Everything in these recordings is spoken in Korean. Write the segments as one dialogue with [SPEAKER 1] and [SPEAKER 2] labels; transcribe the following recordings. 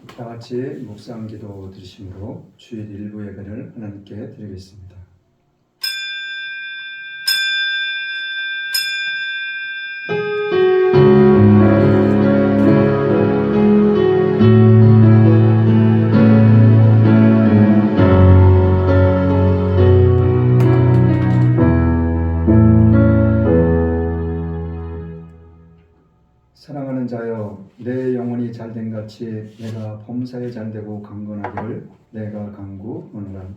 [SPEAKER 1] 다 같이 묵상 기도 드리심으로 주일 일부 예배를 하나님께 드리겠습니다. 사랑하는 자여, 내 영혼이 잘된 같이 내가 범사에 잘되고 강건하기를 내가 간구하노라.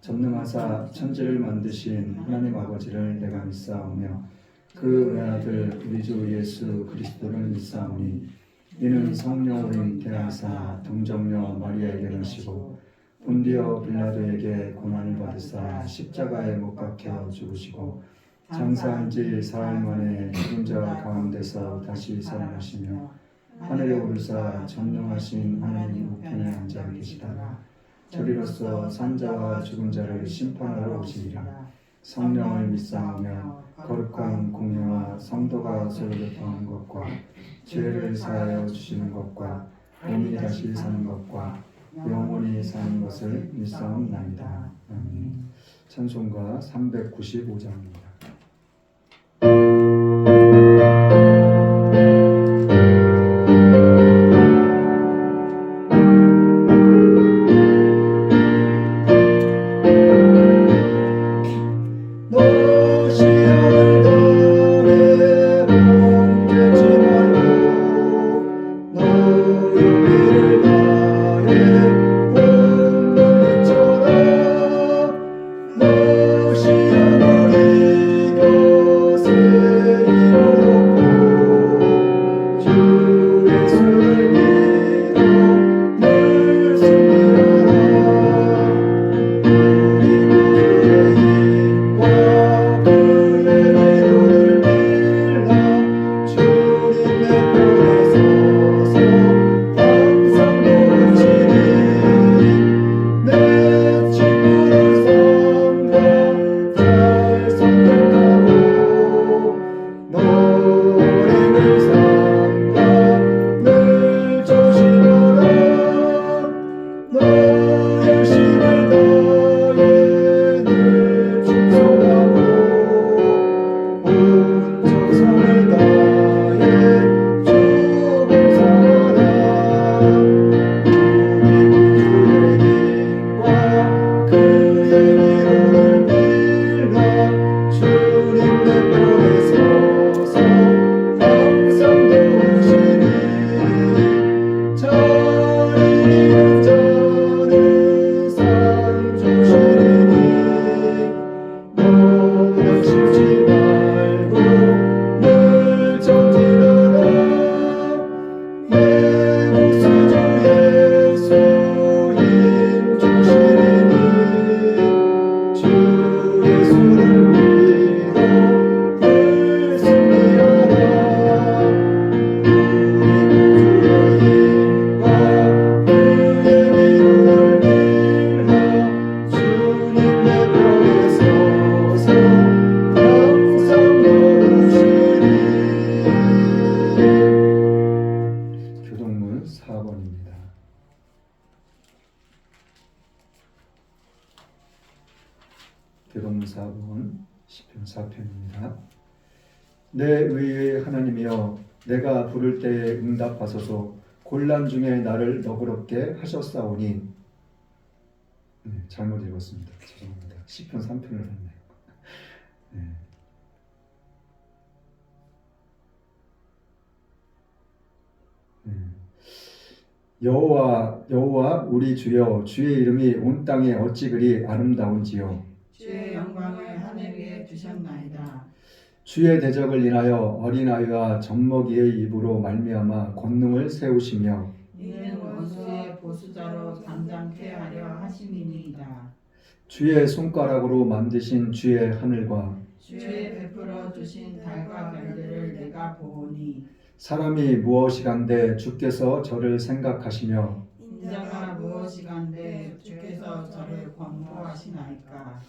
[SPEAKER 1] 전능하사 천지를 만드신 하나님 아버지를 내가 믿사오며 그 외아들 우리 주 예수 그리스도를 믿사오니 이는 성령으로 잉태하사 동정녀 마리아에게 나시고 본디오 빌라도에게 고난을 받으사 십자가에 못 박혀 죽으시고 장사한 지 사흘 만에 죽은 자 가운데서 다시 살아나시며 하늘에 오르사 전능하신 하나님 우편에 앉아 계시다가 저리로서 산자와 죽은 자를 심판하러 오시리라. 성령을 믿사오며 거룩한 공예와 성도가 서로 교통하는 것과 죄를 사하여 주시는 것과 몸이 다시 사는 것과 영원히 사는 것을 믿사옵나이다. 아멘. 찬송가 395장입니다. 교동문 4번입니다. 교동문 4번 시편 4편입니다. 내 의의 하나님이여, 내가 부를 때에 응답하소서. 곤란 중에 나를 너그럽게 하셨사오니. 잘못 읽었습니다. 죄송합니다. 시편 3편을 했네요. 네. 여호와 우리 주여, 주의 이름이 온 땅에 어찌 그리 아름다운지요.
[SPEAKER 2] 주의 영광을 하늘 위에 두셨나이다.
[SPEAKER 1] 주의 대적을 인하여 어린아이와 젖먹이의 입으로 말미암아 권능을 세우시며
[SPEAKER 2] 이는 원수의 보수자로 잠잠케 하려 하심이니이다.
[SPEAKER 1] 주의 손가락으로 만드신 주의 하늘과
[SPEAKER 2] 주의 베풀어 주신 달과 별들을 내가 보오니
[SPEAKER 1] 사람이 무엇이간데 주께서 저를 생각하시며
[SPEAKER 2] 인자가 무엇이간데 주께서 저를 권고하시나이까.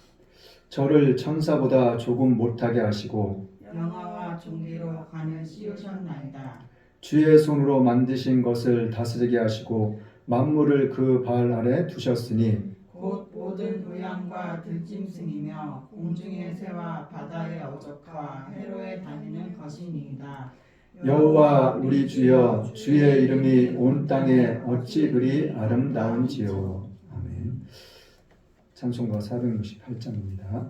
[SPEAKER 1] 저를 천사보다 조금 못하게 하시고
[SPEAKER 2] 영화와 종기로 간을 씌우셨나이다.
[SPEAKER 1] 주의 손으로 만드신 것을 다스리게 하시고 만물을 그 발 아래 두셨으니
[SPEAKER 2] 곧 모든 우양과 들짐승이며 공중의 새와 바다의 어족과 해로에 다니는 것이니이다.
[SPEAKER 1] 여호와 우리 주여 주의 이름이 온 땅에 어찌 그리 아름다운지요. 아멘. 찬송가 468장입니다.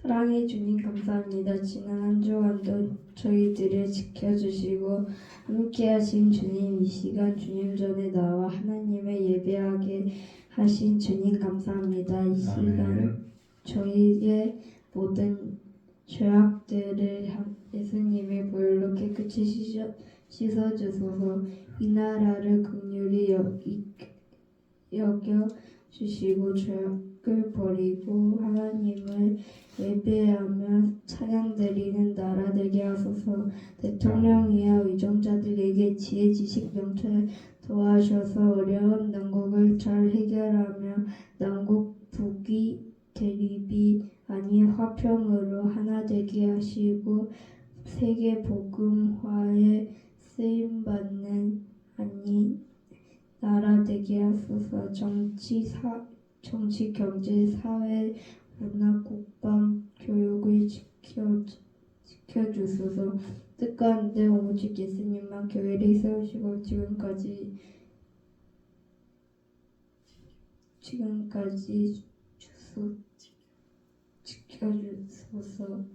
[SPEAKER 3] 사랑해 주님 감사합니다. 지난 한 주간도 저희들을 지켜주시고 함께하신 주님, 이 시간 주님 전에 나와 하나님의 예배하게 하신 주님 감사합니다. 이 시간
[SPEAKER 1] 아멘.
[SPEAKER 3] 저희의 모든 죄악들을 예수님의 보혈로 깨끗이 씻어주소서. 이 나라를 긍휼히 여겨 주시고 을 버리고 하나님을 예배하며 찬양드리는 나라 되게 하소서. 대통령이여 의정자들에게 지혜 지식 명철 도와셔서 어려운 난국을 잘 해결하며 난국 북이 대립이 아니 화평으로 하나 되게 하시고 세계 복음화에 쓰임 받는 아니 나라 되게 하소서. 정치, 경제, 사회, 문화, 국방, 교육을 지켜주소서. 뜻가운데 오직 예수님만 교회를 세우시고 지금까지 지켜주소서.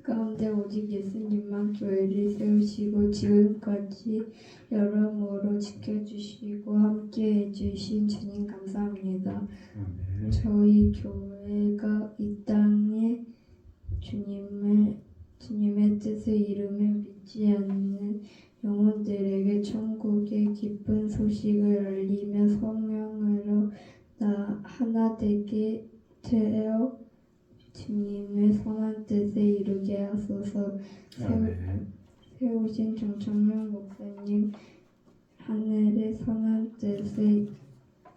[SPEAKER 3] 가운데 오직 예수님만 교회를 세우시고 지금까지 여러모로 지켜주시고 함께해 주신 주님 감사합니다.
[SPEAKER 1] 아멘.
[SPEAKER 3] 저희 교회가 이 땅에 주님의 뜻을 이루며 믿지 않는 영혼들에게 천국의 기쁜 소식을 알리며 성령으로 하나 되게 되어 주님의 선한 뜻을 이루게 하소서.
[SPEAKER 1] 아멘.
[SPEAKER 3] 세우신 정청명 목사님 하늘의 선한 뜻의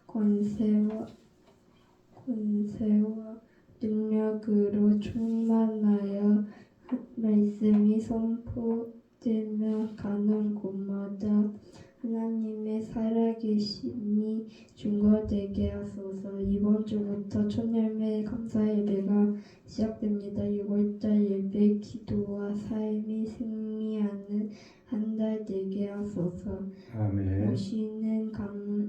[SPEAKER 3] 권세와 능력으로 충만하여 말씀이 선포되며 가는 곳마다 하나님의 살아계심이 증거되게 하소서. 이번 주부터 첫열매 감사 예배가 시작됩니다. 6월달 예배 기도와 삶이 승리하는 한 달 되게 하소서.
[SPEAKER 1] 아멘.
[SPEAKER 3] 오시는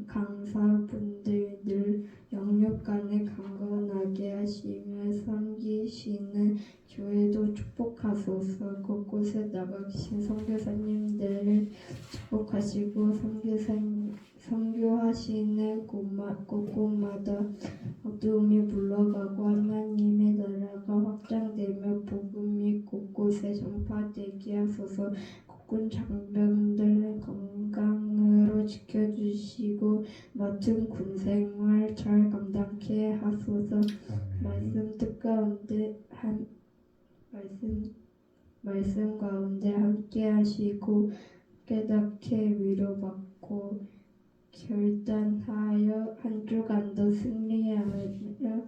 [SPEAKER 3] 강사분들 늘 영육 간에 강건하게 하시며 섬기시는 교회도 축복하소서. 곳곳에 나가신 선교사님들을 축복하시고 선교하시는 곳곳마다 어두움이 물러가고 하나님의 나라가 확장되며 복음이 곳곳에 전파되게 하소서. 국군 장병들 건강으로 지켜주시고 맡은 군생활 잘 감당케 하소서. 말씀 뜻가운데 말씀 가운데 함께 하시고 깨닫게 위로받고 결단하여 한 주간도 승리하며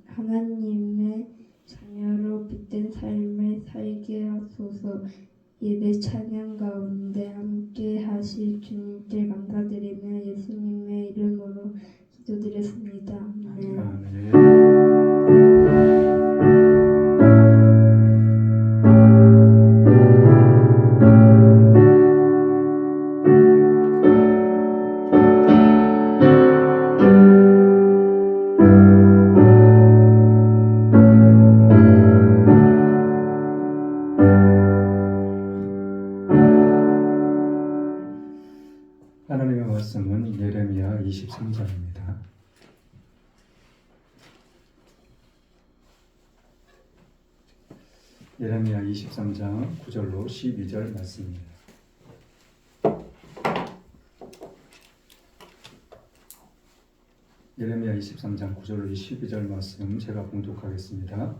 [SPEAKER 3] 하나님의 자녀로 빛된 삶을 살게 하소서. 예배 찬양 가운데 함께 하실 주님께 감사드리며 예수님의 이름으로 기도드렸습니다. 아멘.
[SPEAKER 1] 아멘. 하나님의 말씀은 예레미야 23장입니다. 예레미야 23장 9절로 12절 말씀입니다. 예레미야 23장 9절로 12절 말씀 제가 봉독하겠습니다.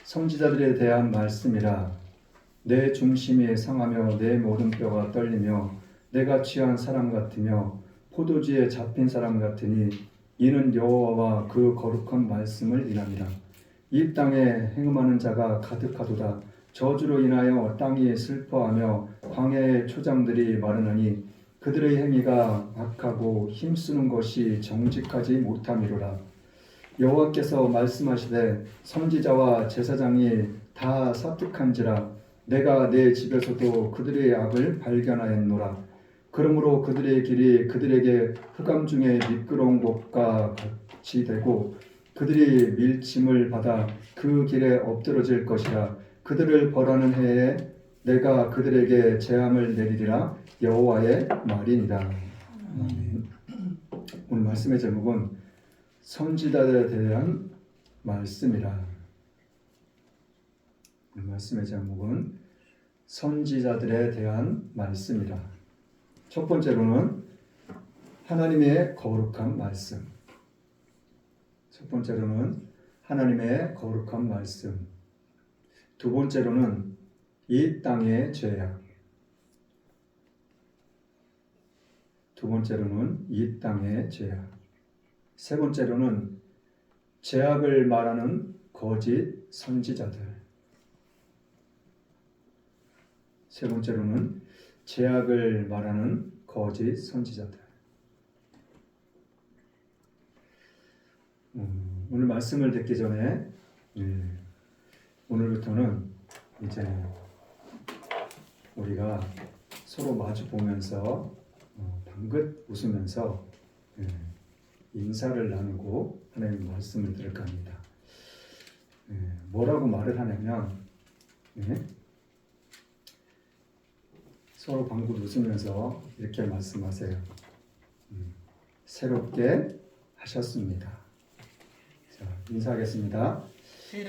[SPEAKER 1] 선지자들에 대한 말씀이라. 내 중심이 상하며 내 모든 뼈가 떨리며 내가 취한 사람 같으며 포도주에 잡힌 사람 같으니 이는 여호와와 그 거룩한 말씀을 인함이라. 이 땅에 행음하는 자가 가득하도다. 저주로 인하여 땅이 슬퍼하며 광야의 초장들이 마르나니 그들의 행위가 악하고 힘쓰는 것이 정직하지 못함이로라. 여호와께서 말씀하시되 선지자와 제사장이 다 사특한지라. 내가 내 집에서도 그들의 악을 발견하였노라. 그러므로 그들의 길이 그들에게 흑암 중에 미끄러운 곳과 같이 되고 그들이 밀침을 받아 그 길에 엎드러질 것이라. 그들을 벌하는 해에 내가 그들에게 재앙을 내리리라. 여호와의 말이니라. 아멘. 오늘 말씀의 제목은 선지자들에 대한 말씀이라. 오늘 말씀의 제목은 선지자들에 대한 말씀이라. 첫 번째로는 하나님의 거룩한 말씀. 첫 번째로는 하나님의 거룩한 말씀. 두 번째로는 이 땅의 죄악. 두 번째로는 이 땅의 죄악. 세 번째로는 죄악을 말하는 거짓 선지자들. 세 번째로는 죄악을 말하는 거짓 선지자들. 오늘 말씀을 듣기 전에 오늘부터는 이제 우리가 서로 마주 보면서 방긋 웃으면서 인사를 나누고 하나님의 말씀을 들을까 합니다. 뭐라고 말을 하냐면 서로 방긋 웃으면서 이렇게 말씀하세요. 새롭게 하셨습니다. 자, 인사하겠습니다.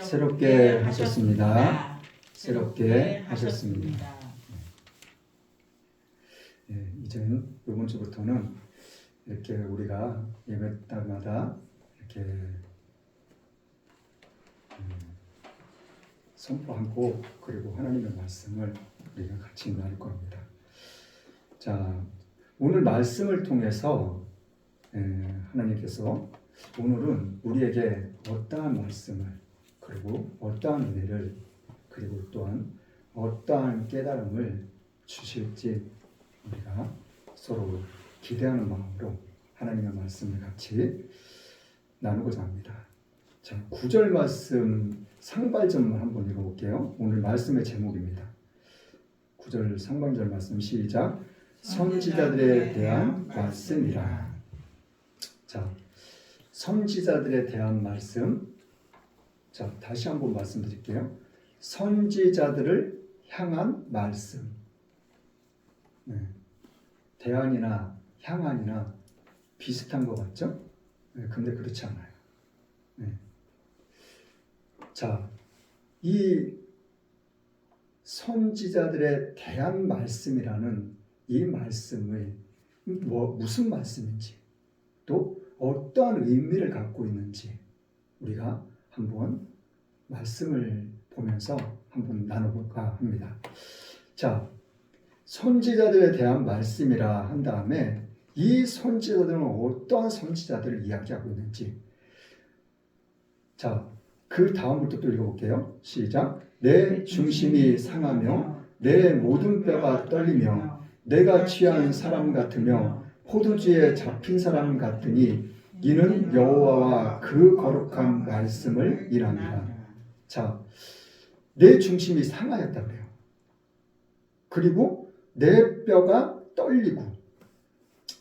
[SPEAKER 1] 새롭게 하셨습니다. 새롭게 하셨습니다. 이제는 이번 주부터는 이렇게 우리가 예배 때마다 이렇게 선포하고 그리고 하나님의 말씀을 우리가 같이 나눌 겁니다. 자, 오늘 말씀을 통해서 하나님께서 오늘은 우리에게 어떠한 말씀을 그리고 어떠한 은혜를 그리고 또한 어떠한 깨달음을 주실지 우리가 서로 기대하는 마음으로 하나님의 말씀을 같이 나누고자 합니다. 자, 9절 말씀 상반절만 한번 읽어볼게요. 오늘 말씀의 제목입니다. 9절 상반절 말씀 시작. 선지자들에 대한 말씀이라. 자, 선지자들에 대한 말씀. 자, 다시 한번 말씀드릴게요. 선지자들을 향한 말씀. 대안이나 향안이나 비슷한 것 같죠? 근데 그렇지 않아요. 자, 이 선지자들에 대한 말씀이라는 이 말씀의 무슨 말씀인지 또 어떠한 의미를 갖고 있는지 우리가 한번 말씀을 보면서 한번 나눠볼까 합니다. 자, 선지자들에 대한 말씀이라 한 다음에 이 선지자들은 어떠한 선지자들을 이야기하고 있는지. 자, 그 다음부터 또 읽어볼게요. 시작. 내 중심이 상하며 내 모든 뼈가 떨리며 내가 취한 사람 같으며 포도주에 잡힌 사람 같으니 이는 여호와와 그 거룩한 말씀을 일함이라. 자, 내 중심이 상하였다 그래요. 그리고 내 뼈가 떨리고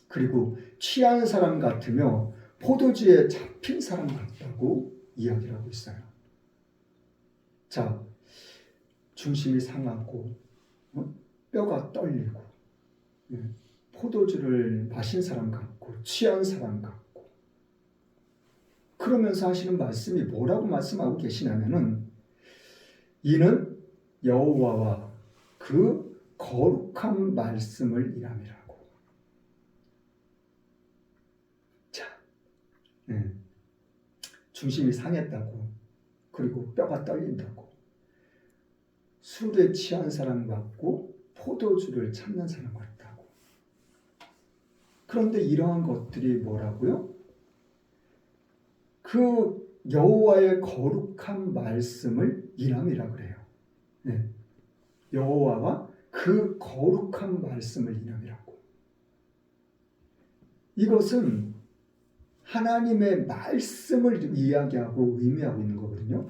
[SPEAKER 1] 그리고 취한 사람 같으며 포도주에 잡힌 사람 같다고 이야기를 하고 있어요. 자, 중심이 상하고 뼈가 떨리고 포도주를 마신 사람 같고 취한 사람 같고 그러면서 하시는 말씀이 뭐라고 말씀하고 계시냐면은 이는 여호와와 그 거룩한 말씀을 일함이라고. 자, 중심이 상했다고 그리고 뼈가 떨린다고 술에 취한 사람 같고 포도주를 찾는 사람 같다고. 그런데 이러한 것들이 뭐라고요? 그 여호와의 거룩한 말씀을 일함이라 그래요. 여호와와 그 거룩한 말씀을 일함이라고. 이것은 하나님의 말씀을 이야기하고 의미하고 있는 거거든요.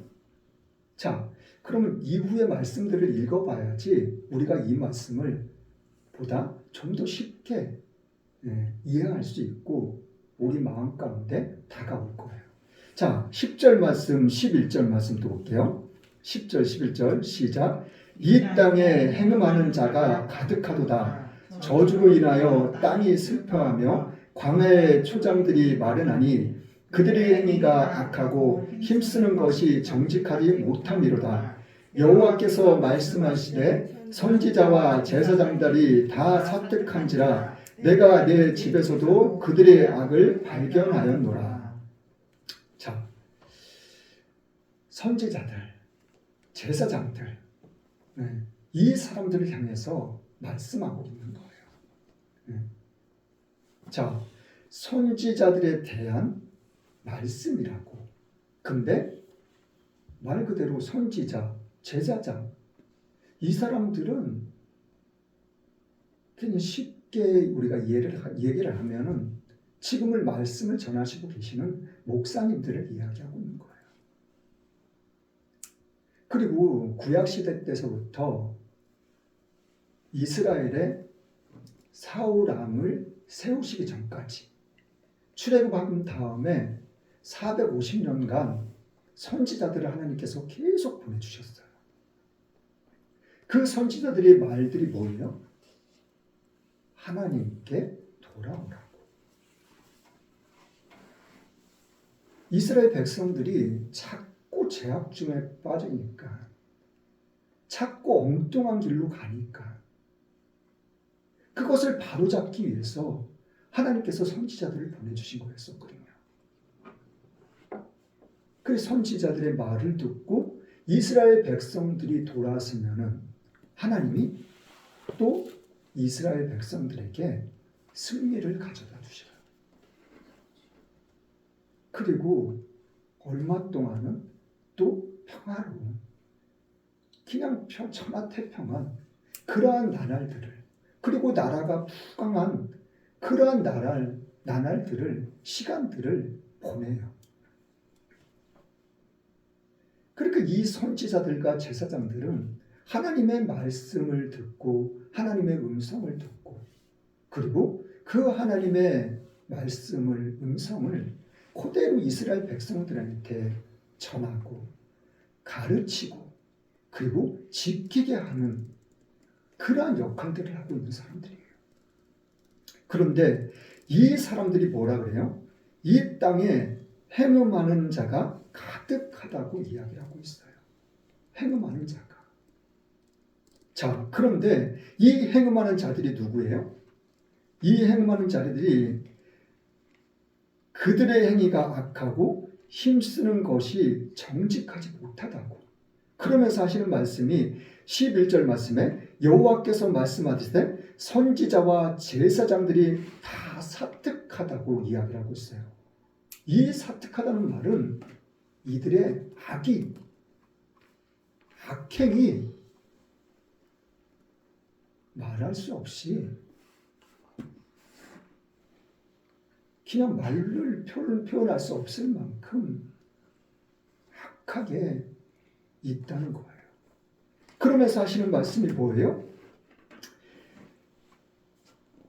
[SPEAKER 1] 자, 그러면 이후의 말씀들을 읽어봐야지 우리가 이 말씀을 보다 좀 더 쉽게 이해할 수 있고 우리 마음 가운데 다가올 거예요. 자, 10절 말씀, 11절 말씀 또 볼게요. 10절, 11절 시작. 이 땅에 행음하는 자가 가득하도다. 저주로 인하여 땅이 슬퍼하며 광야의 초장들이 마르나니 그들의 행위가 악하고 힘쓰는 것이 정직하지 못함이로다. 여호와께서 말씀하시되 선지자와 제사장들이 다 사특한지라 내가 내 집에서도 그들의 악을 발견하였노라. 자, 선지자들, 제사장들, 이 사람들을 향해서 말씀하고 있는 거예요. 자, 선지자들에 대한 말씀이라고. 근데 말 그대로 선지자, 제사장, 이 사람들은 그냥 쉽게 우리가 얘기를 하면은 지금을 말씀을 전하시고 계시는 목사님들을 이야기하고 있는 거예요. 그리고 구약시대 때서부터 이스라엘의 사울왕을 세우시기 전까지 출애굽한 다음에 450년간 선지자들을 하나님께서 계속 보내주셨어요. 그 선지자들의 말들이 뭐예요? 하나님께 돌아오라고. 이스라엘 백성들이 자꾸 죄악 중에 빠지니까, 자꾸 엉뚱한 길로 가니까 그것을 바로잡기 위해서 하나님께서 선지자들을 보내주신 거였었거든요. 그 선지자들의 말을 듣고 이스라엘 백성들이 돌아서면은 하나님이 또 이스라엘 백성들에게 승리를 가져다 주셔요. 그리고 얼마 동안은 또 평화로운, 그냥 천하태평한 그러한 나날들을, 그리고 나라가 부강한 그러한 나날들을, 시간들을 보내요. 그러니까 이 선지자들과 제사장들은 하나님의 말씀을 듣고 하나님의 음성을 듣고, 그리고 그 하나님의 말씀을, 음성을 그대로 이스라엘 백성들한테 전하고 가르치고 그리고 지키게 하는 그러한 역할들을 하고 있는 사람들이에요. 그런데 이 사람들이 뭐라 그래요? 이 땅에 행음하는 자가 가득하다고 이야기하고 있어요. 행음하는 자가. 자, 그런데 이 행음하는 자들이 누구예요? 이 행음하는 자들이 그들의 행위가 악하고 힘쓰는 것이 정직하지 못하다고. 그러면서 하시는 말씀이 11절 말씀에 여호와께서 말씀하시되 선지자와 제사장들이 다 사특하다고 이야기를 하고 있어요. 이 사특하다는 말은 이들의 악행이 말할 수 없이 그냥 말을 표현할 수 없을 만큼 악하게 있다는 거예요. 그러면서 하시는 말씀이 뭐예요?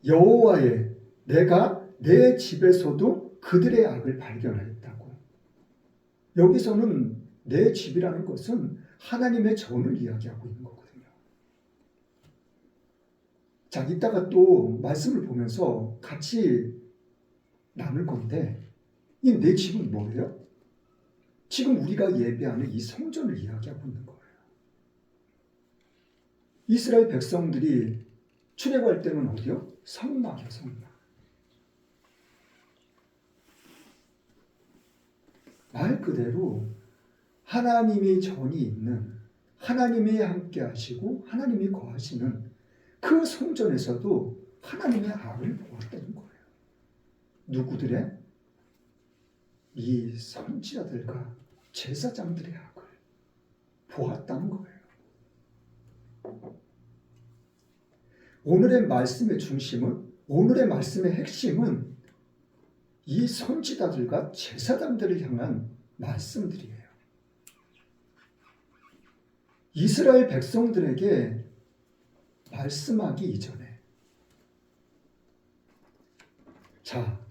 [SPEAKER 1] 여호와의 내가 내 집에서도 그들의 악을 발견하였다고. 여기서는 내 집이라는 것은 하나님의 전을 이야기하고 있는 거거든요. 자, 이따가 또 말씀을 보면서 같이 나눌 건데, 이 내 집은 뭐예요? 지금 우리가 예배하는 이 성전을 이야기하고 있는 거예요. 이스라엘 백성들이 출애굽할 때는 어디요? 성막이요, 성막. 말 그대로 하나님이 전이 있는, 하나님이 함께 하시고 하나님이 거하시는 그 성전에서도 하나님의 악을 보았다는 거예요. 누구들의? 이 선지자들과 제사장들의 악을 보았다는 거예요. 오늘의 말씀의 중심은, 오늘의 말씀의 핵심은 이 선지자들과 제사장들을 향한 말씀들이에요. 이스라엘 백성들에게 말씀하기 이전에. 자,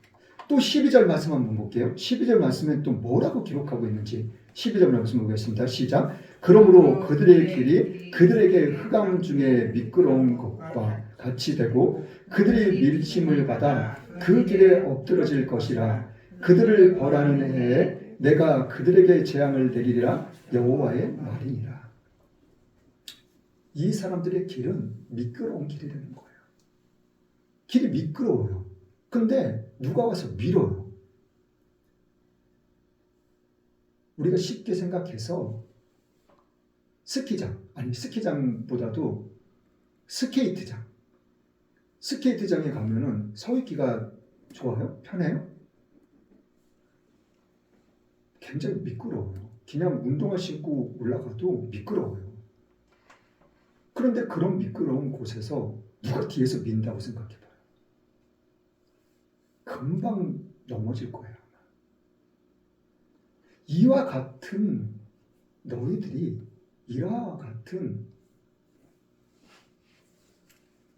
[SPEAKER 1] 또 12절 말씀 한번 볼게요. 12절 말씀에 또 뭐라고 기록하고 있는지 12절 말씀 보겠습니다. 시작. 그러므로 그들의 길이 그들에게 흑암 중에 미끄러운 것과 같이 되고 그들의 밀심을 받아 그 길에 엎드러질 것이라. 그들을 벌하는 해에 내가 그들에게 재앙을 내리리라. 여호와의 말이니라. 이 사람들의 길은 미끄러운 길이라는 거예요. 길이 미끄러워요. 근데 누가 와서 밀어요. 우리가 쉽게 생각해서 스키장보다도 스케이트장에 가면은 서 있기가 좋아요? 편해요? 굉장히 미끄러워요. 그냥 운동화 신고 올라가도 미끄러워요. 그런데 그런 미끄러운 곳에서 누가 뒤에서 민다고 생각해봐요. 금방 넘어질 거예요. 이와 같은 너희들이 이와 같은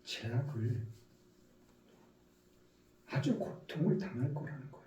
[SPEAKER 1] 죄악을 아주 고통을 당할 거라는 거예요.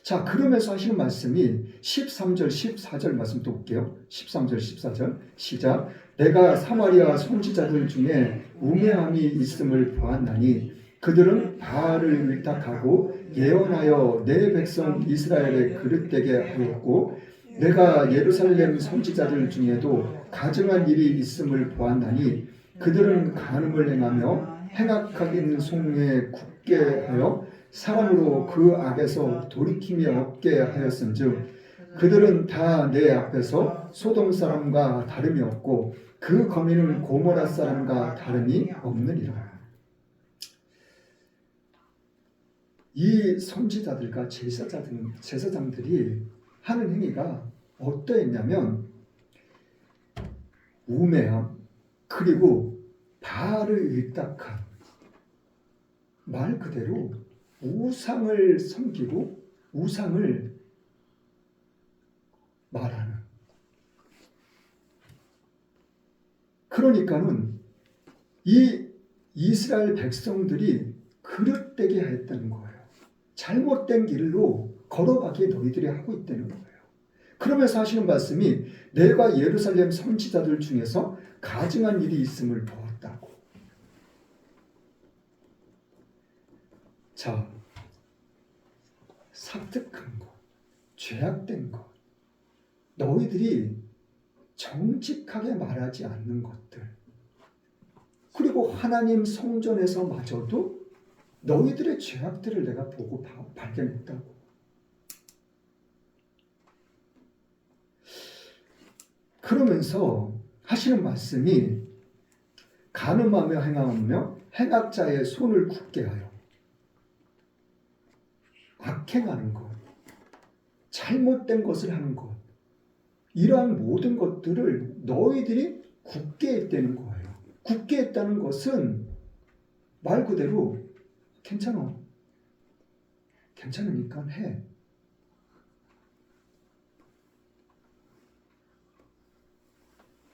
[SPEAKER 1] 자, 그러면서 하시는 말씀이 13절, 14절 말씀 또 볼게요. 13절, 14절 시작. 내가 사마리아 선지자들 중에 우매함이 있음을 보았나니 그들은 바알을 위탁하고 예언하여 내 백성 이스라엘의 그릇되게 하였고 내가 예루살렘 선지자들 중에도 가증한 일이 있음을 보았나니 그들은 간음을 행하며 행악하긴 송에 굳게 하여 사람으로 그 악에서 돌이킴이 없게 하였은즉 그들은 다 내 앞에서 소돔 사람과 다름이 없고 그 거민은 고모라 사람과 다름이 없느니라. 이 선지자들과 제사장들이 하는 행위가 어떠했냐면 우매함 그리고 바알을 일딱한 말 그대로 우상을 섬기고 우상을 말하는 그러니까는 이 이스라엘 백성들이 그릇되게 했다는 거예요. 잘못된 길로 걸어가기에 너희들이 하고 있다는 거예요. 그러면서 하시는 말씀이 내가 예루살렘 선지자들 중에서 가증한 일이 있음을 보았다고. 자, 사특한 것, 죄악된 것, 너희들이 정직하게 말하지 않는 것들, 그리고 하나님 성전에서 마저도 너희들의 죄악들을 내가 보고 발견했다고. 그러면서 하시는 말씀이 간음하며 행하며 행악자의 손을 굳게 하여 악행하는 것, 잘못된 것을 하는 것, 이러한 모든 것들을 너희들이 굳게 했다는 거예요. 굳게 했다는 것은 말 그대로 괜찮으니까 해.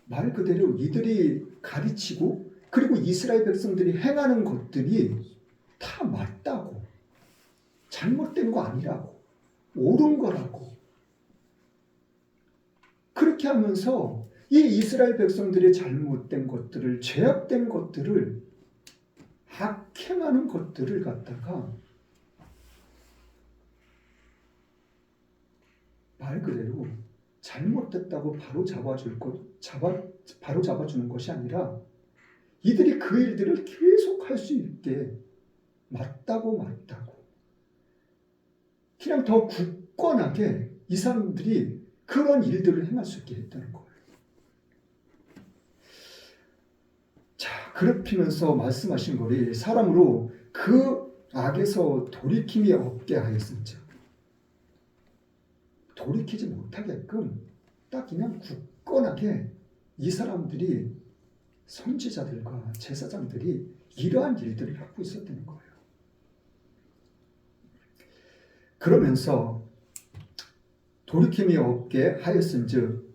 [SPEAKER 1] 말 그대로 이들이 가르치고 그리고 이스라엘 백성들이 행하는 것들이 다 맞다고. 잘못된 거 아니라고. 옳은 거라고. 그렇게 하면서 이 이스라엘 백성들의 잘못된 것들을, 죄악된 것들을, 악행하는 것들을 갖다가 말 그대로 잘못됐다고 바로 잡아주는 것이 아니라 이들이 그 일들을 계속 할 수 있게 맞다고 그냥 더 굳건하게 이 사람들이 그런 일들을 행할 수 있게 했다는 거예요. 자, 그렇히면서 말씀하신 것이 사람으로 그 악에서 돌이킴이 없게 하였은즉 돌이키지 못하게끔 딱 그냥 굳건하게 이 사람들이 선지자들과 제사장들이 이러한 일들을 하고 있었다는 거예요. 그러면서 돌이킴이 없게 하였은즉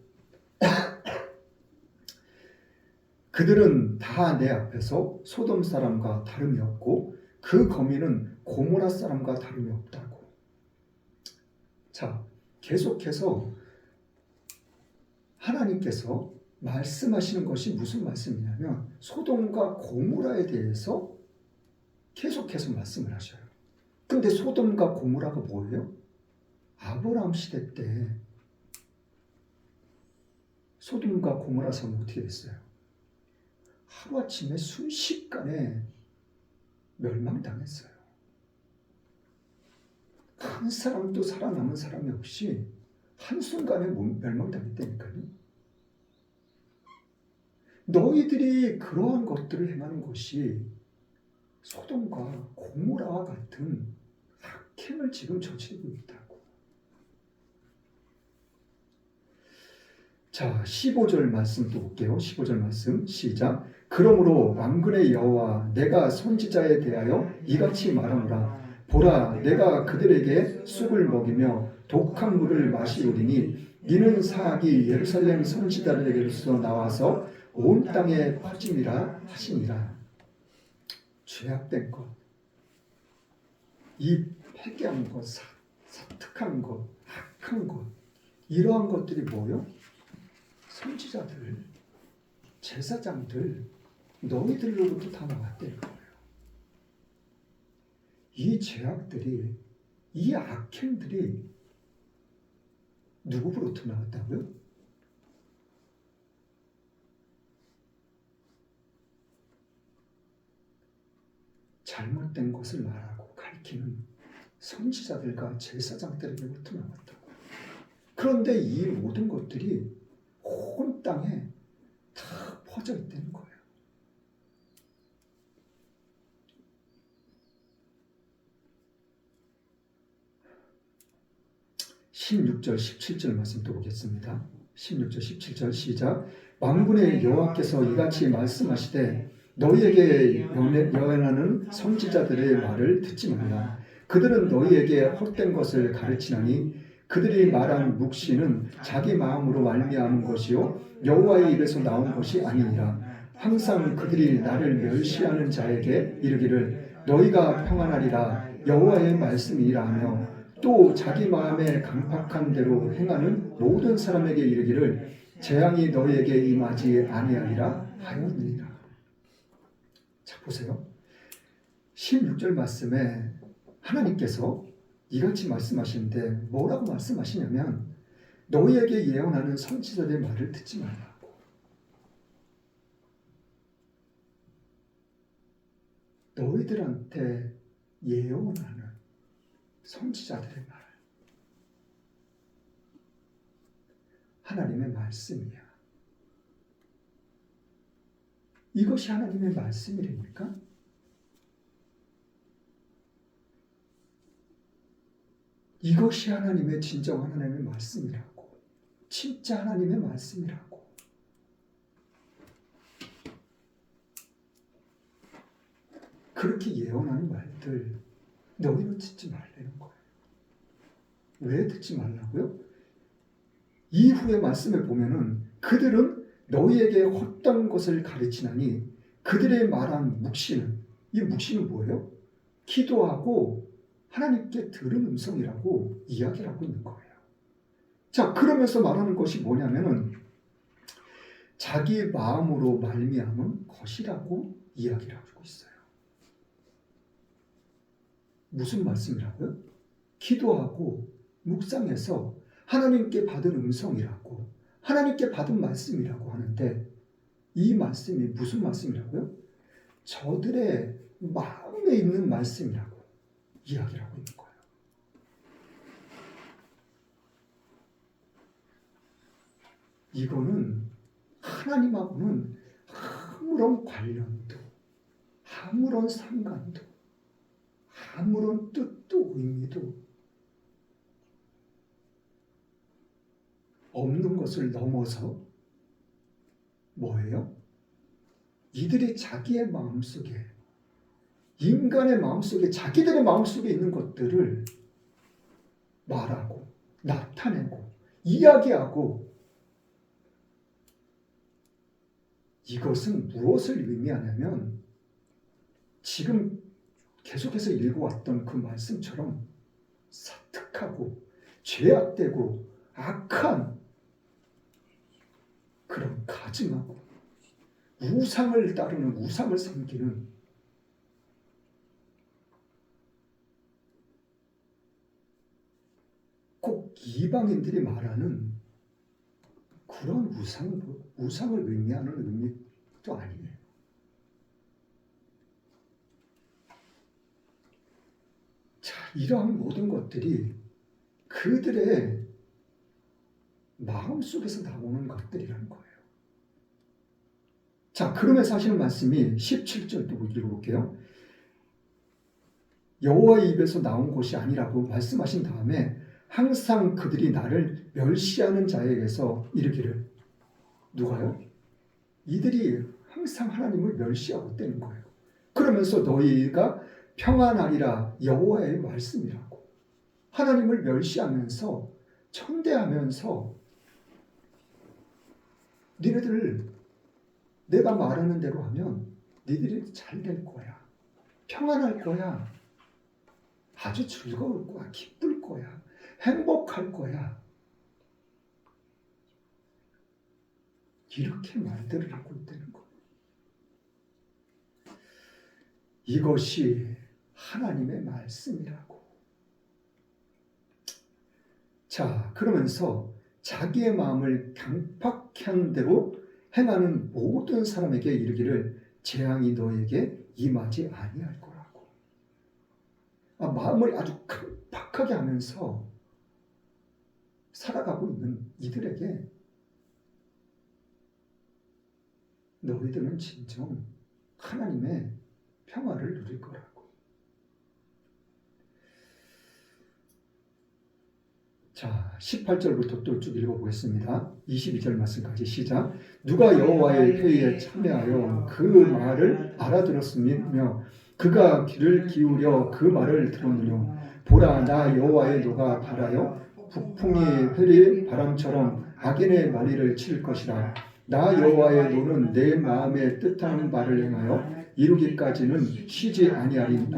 [SPEAKER 1] 그들은 다 내 앞에서 소돔 사람과 다름이 없고 그 거민은 고모라 사람과 다름이 없다고. 자, 계속해서 하나님께서 말씀하시는 것이 무슨 말씀이냐면 소돔과 고모라에 대해서 계속해서 말씀을 하셔요. 근데 소돔과 고모라가 뭐예요? 아브라함 시대 때 소돔과 고모라 성이 어떻게 됐어요? 하루아침에 순식간에 멸망당했어요. 한 사람도 살아남은 사람이 없이 한순간에 멸망당했다니까요. 너희들이 그러한 것들을 행하는 것이 소돔과 고모라와 같은 악행을 지금 저지르고 있다고. 자, 15절 말씀 또 볼게요. 15절 말씀 시작. 그러므로 만군의 여호와 내가 선지자에 대하여 이같이 말하노라. 보라, 내가 그들에게 쑥을 먹이며 독한 물을 마시우리니 이는 사악이 예루살렘 선지자들에게로서 나와서 온 땅에 퍼짐이라 하시니라. 죄악된 것, 이 패괴한 것, 사특한 것, 악한 것, 이러한 것들이 뭐요? 선지자들, 제사장들, 너희들로부터 다 나왔다는 거예요. 이 죄악들이, 이 악행들이 누구로부터 나왔다고요? 잘못된 것을 말하고 가르치는 선지자들과 제사장들에게부터 나왔다고. 그런데 이 모든 것들이 온 땅에 다 퍼져 있다는 거예요. (16절) (17절) 말씀 또 보겠습니다. 16절 17절 시작. 만군의 여호와께서 이같이 말씀하시되 너희에게 예언하는 선지자들의 말을 듣지 말라. 그들은 너희에게 헛된 것을 가르치나니 그들이 말한 묵시는 자기 마음으로 말미암은 것이요 여호와의 입에서 나온 것이 아니니라. 항상 그들이 나를 멸시하는 자에게 이르기를 너희가 평안하리라 여호와의 말씀이라 하며 또 자기 마음에 강팍한 대로 행하는 모든 사람에게 이르기를 재앙이 너희에게 임하지 아니하리라 하였느니라. 자, 보세요. 16절 말씀에 하나님께서 이같이 말씀하시는데 뭐라고 말씀하시냐면 너희에게 예언하는 선지자들의 말을 듣지 말라고. 너희들한테 예언하는 선지자들의 말, 하나님의 말씀이야. 이것이 하나님의 말씀이랍니까? 이것이 하나님의 진정한 하나님의 말씀이라고. 진짜 하나님의 말씀이라고. 그렇게 예언하는 말들 너희는 듣지 말라는 거예요. 왜 듣지 말라고요? 이후의 말씀에 보면은 그들은 너희에게 헛된 것을 가르치나니 그들의 말한 묵시는, 이 묵시는 뭐예요? 기도하고 하나님께 들은 음성이라고 이야기를 하고 있는 거예요. 자, 그러면서 말하는 것이 뭐냐면은 자기 마음으로 말미암은 것이라고 이야기를 하고 있어요. 무슨 말씀이라고요? 기도하고 묵상해서 하나님께 받은 음성이라고, 하나님께 받은 말씀이라고 하는데 이 말씀이 무슨 말씀이라고요? 저들의 마음에 있는 말씀이라고 이야기를 하고 있는 거예요. 이거는 하나님하고는 아무런 관련도, 아무런 상관도, 아무런 뜻도 의미도 없는 것을 넘어서 뭐예요? 이들이 자기의 마음속에, 인간의 마음속에, 자기들의 마음속에 있는 것들을 말하고 나타내고 이야기하고, 이것은 무엇을 의미하냐면 지금 계속해서 읽어왔던 그 말씀처럼 사특하고 죄악되고 악한 그런 가증하고 우상을 따르는, 우상을 섬기는 이방인들이 말하는 그런 우상을 의미하는 의미도 아니에요. 자, 이러한 모든 것들이 그들의 마음속에서 나오는 것들이라는 거예요. 자, 그러면서 하시는 말씀이 17절도 읽어볼게요. 여호와의 입에서 나온 것이 아니라고 말씀하신 다음에 항상 그들이 나를 멸시하는 자에게서 이르기를, 누가요? 이들이 항상 하나님을 멸시하고 있다는 거예요. 그러면서 너희가 평안하리라, 여호와의 말씀이라고. 하나님을 멸시하면서 천대하면서 니네들 내가 말하는 대로 하면 니들이 잘 될 거야, 평안할 거야, 아주 즐거울 거야, 기쁠 거야, 행복할 거야, 이렇게 말들을 하고 있다는 거예요. 이것이 하나님의 말씀이라고. 자, 그러면서 자기의 마음을 강팍케 한 대로 행하는 모든 사람에게 이르기를, 재앙이 너에게 임하지 아니할 거라고. 마음을 아주 강팍하게 하면서 살아가고 있는 이들에게 너희들은 진정 하나님의 평화를 누릴 거라고. 자, 18절부터 또 쭉 읽어보겠습니다. 22절 말씀까지 시작. 누가 여호와의 회의에 참여하여 그 말을 알아들었으며 그가 귀를 기울여 그 말을 들었느냐. 보라, 나 여호와의 노가 발하여 북풍이 회리 바람처럼 악인의 머리를 칠 것이라. 나 여호와의 노는 내 마음에 뜻하는 바를 행하여 이루기까지는 쉬지 아니하니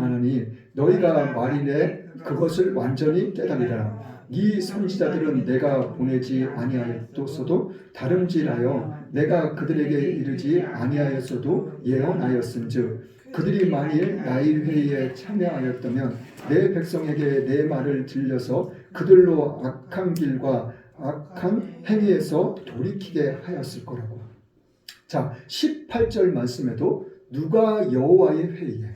[SPEAKER 1] 너희가 말이내 그것을 완전히 깨달으리라. 네 선지자들은 내가 보내지 아니하였어도 다름질하여 내가 그들에게 이르지 아니하였어도 예언하였은즉 그들이 만일 나의 회의에 참여하였다면 내 백성에게 내 말을 들려서 그들로 악한 길과 악한 행위에서 돌이키게 하였을 거라고. 자, 18절 말씀에도 누가 여호와의 회의에,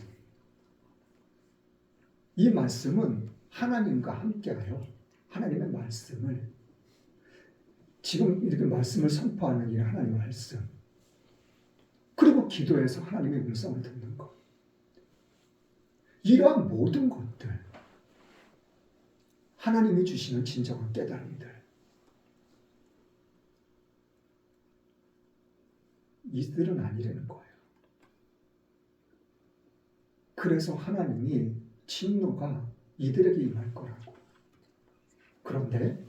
[SPEAKER 1] 이 말씀은 하나님과 함께하여 하나님의 말씀을, 지금 이렇게 말씀을 선포하는 이 하나님의 말씀, 그리고 기도해서 하나님의 음성을 듣는 것, 이러한 모든 것들, 하나님이 주시는 진정한 깨달음들, 이들은 아니라는 거예요. 그래서 하나님이 진노가 이들에게 임할 거라고. 그런데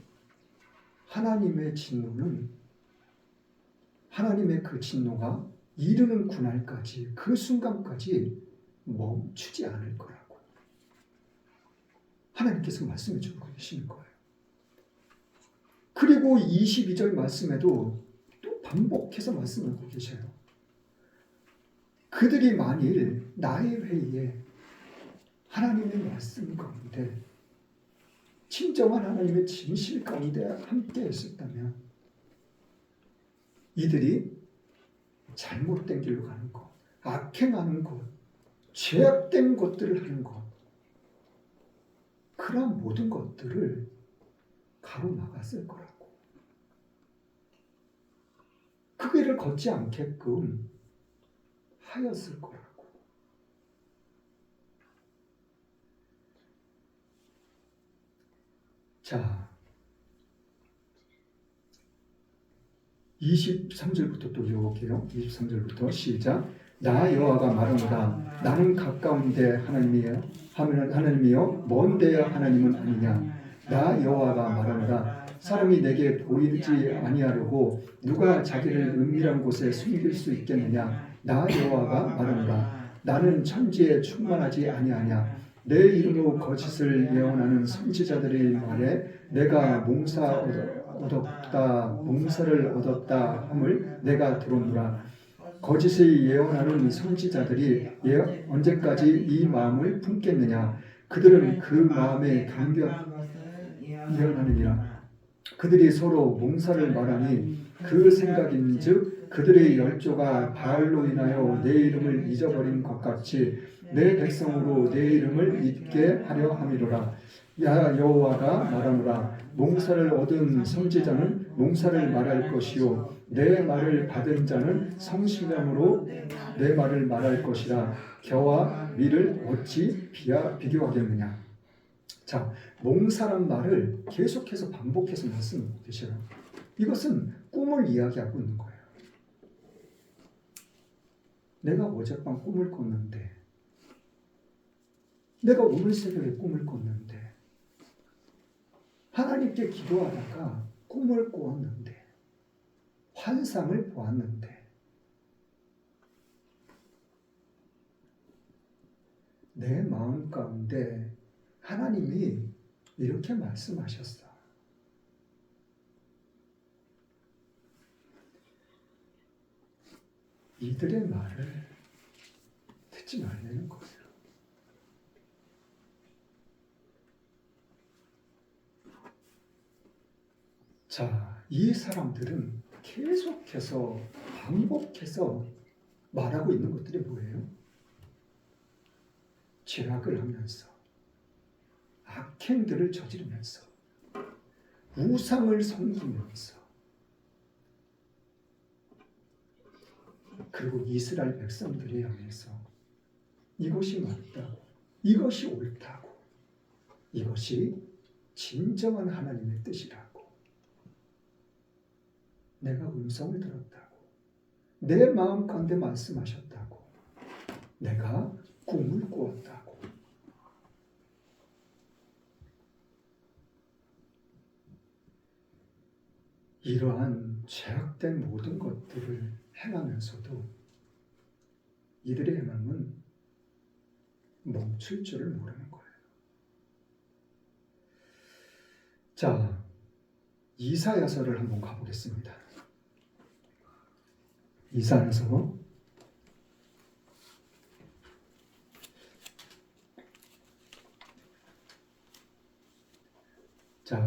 [SPEAKER 1] 하나님의 진노는, 하나님의 그 진노가 이르는 그날까지, 그 순간까지 멈추지 않을 거라고 하나님께서 말씀해 주고 계시는 거예요. 그리고 22절 말씀에도 또 반복해서 말씀하고 계셔요. 그들이 만일 나의 회의에 하나님의 말씀 가운데, 진정한 하나님의 진실 가운데 함께 있었다면 이들이 잘못된 길로 가는 것, 악행하는 것, 죄악된 것들을 하는 것, 그러한 모든 것들을 가로막았을 거라고. 그 길을 걷지 않게끔 하였을 거라고. 자, 23절부터 또 읽어볼게요. 23절부터 시작. 나 여호와가 말하노라. 나는 가까운데 하나님이여 먼 데에 하나님은 아니냐. 나 여호와가 말하노라. 사람이 내게 보이지 아니하려고 누가 자기를 은밀한 곳에 숨길 수 있겠느냐. 나 여호와가 말하노라. 나는 천지에 충만하지 아니하냐. 내 이름으로 거짓을 예언하는 선지자들의 말에 내가 몽사를 얻었다 함을 내가 들었노라. 거짓을 예언하는 선지자들이 언제까지 이 마음을 품겠느냐. 그들은 그 마음에 감격 예언하느니라. 그들이 서로 몽사를 말하니 그 생각인즉 그들의 열조가 바알로 인하여 내 이름을 잊어버린 것 같이 내 백성으로 내 이름을 잊게 하려 함이로라. 야 여호와가 말하노라. 몽사를 얻은 선지자는 몽사를 말할 것이요 내 말을 받은 자는 성실함으로 내 말을 말할 것이라. 겨와 밀을 어찌 비교하겠느냐. 자, 몽사란 말을 계속해서 반복해서 말씀하고 계셔요. 이것은 꿈을 이야기하고 있는 거예요. 내가 어젯밤 꿈을 꿨는데, 내가 오늘 새벽에 꿈을 꿨는데, 하나님께 기도하다가 꿈을 꾸었는데, 환상을 보았는데, 내 마음 가운데 하나님이 이렇게 말씀하셨어. 이들의 말을 듣지 말라는 거예요. 자, 이 사람들은 계속해서 반복해서 말하고 있는 것들이 뭐예요? 죄악을 하면서 악행들을 저지르면서 우상을 섬기면서 그리고 이스라엘 백성들에 향해서 이것이 맞다고, 이것이 옳다고, 이것이 진정한 하나님의 뜻이라고, 내가 음성을 들었다고, 내 마음 가운데 말씀하셨다고, 내가 꿈을 꾸었다고. 이러한 죄악된 모든 것들을 행하면서도 이들의 행함은 멈출 줄을 모르는 거예요. 자, 이사야서를 한번 가보겠습니다.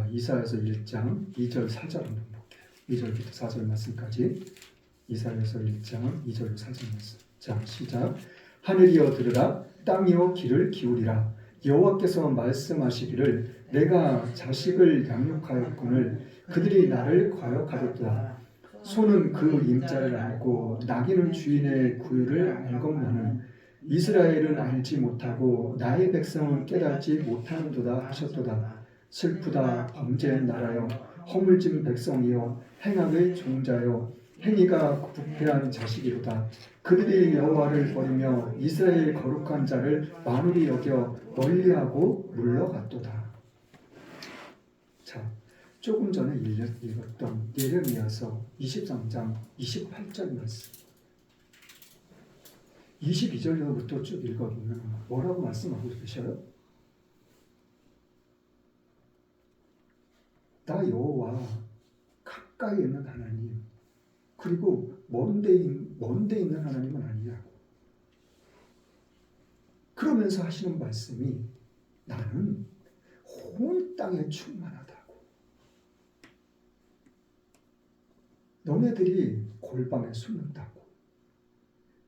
[SPEAKER 1] 이사야서 1장 2절 4절 한번 볼게요. 2절부터 4절 말씀까지. 이사야서 1장 2절 4절 말씀. 자, 시작. 하늘이여 들으라, 땅이여 귀를 기울이라. 여호와께서 말씀하시기를 내가 자식을 양육하였거늘 그들이 나를 과역하였도다. 소는 그 임자를 알고 나귀는 주인의 구유를 알건만은 이스라엘은 알지 못하고 나의 백성은 깨닫지 못하는도다 하셨도다. 슬프다 범죄한 나라여, 허물진 백성이여, 행악의 종자여, 행위가 부패한 자식이로다. 그들이 여호와를 버리며 이스라엘 거룩한 자를 만홀히 여겨 멀리하고 물러갔도다. 자, 조금 전에 읽었던 예레미야서 23장 28절 말씀, 22절부터 쭉 읽어보면 뭐라고 말씀하고 계셔요? 나 여호와 가까이 있는 하나님, 그리고 먼데 있는 하나님은 아니라고. 그러면서 하시는 말씀이 나는 온 땅에 충만하다고. 너네들이 골방에 숨는다고,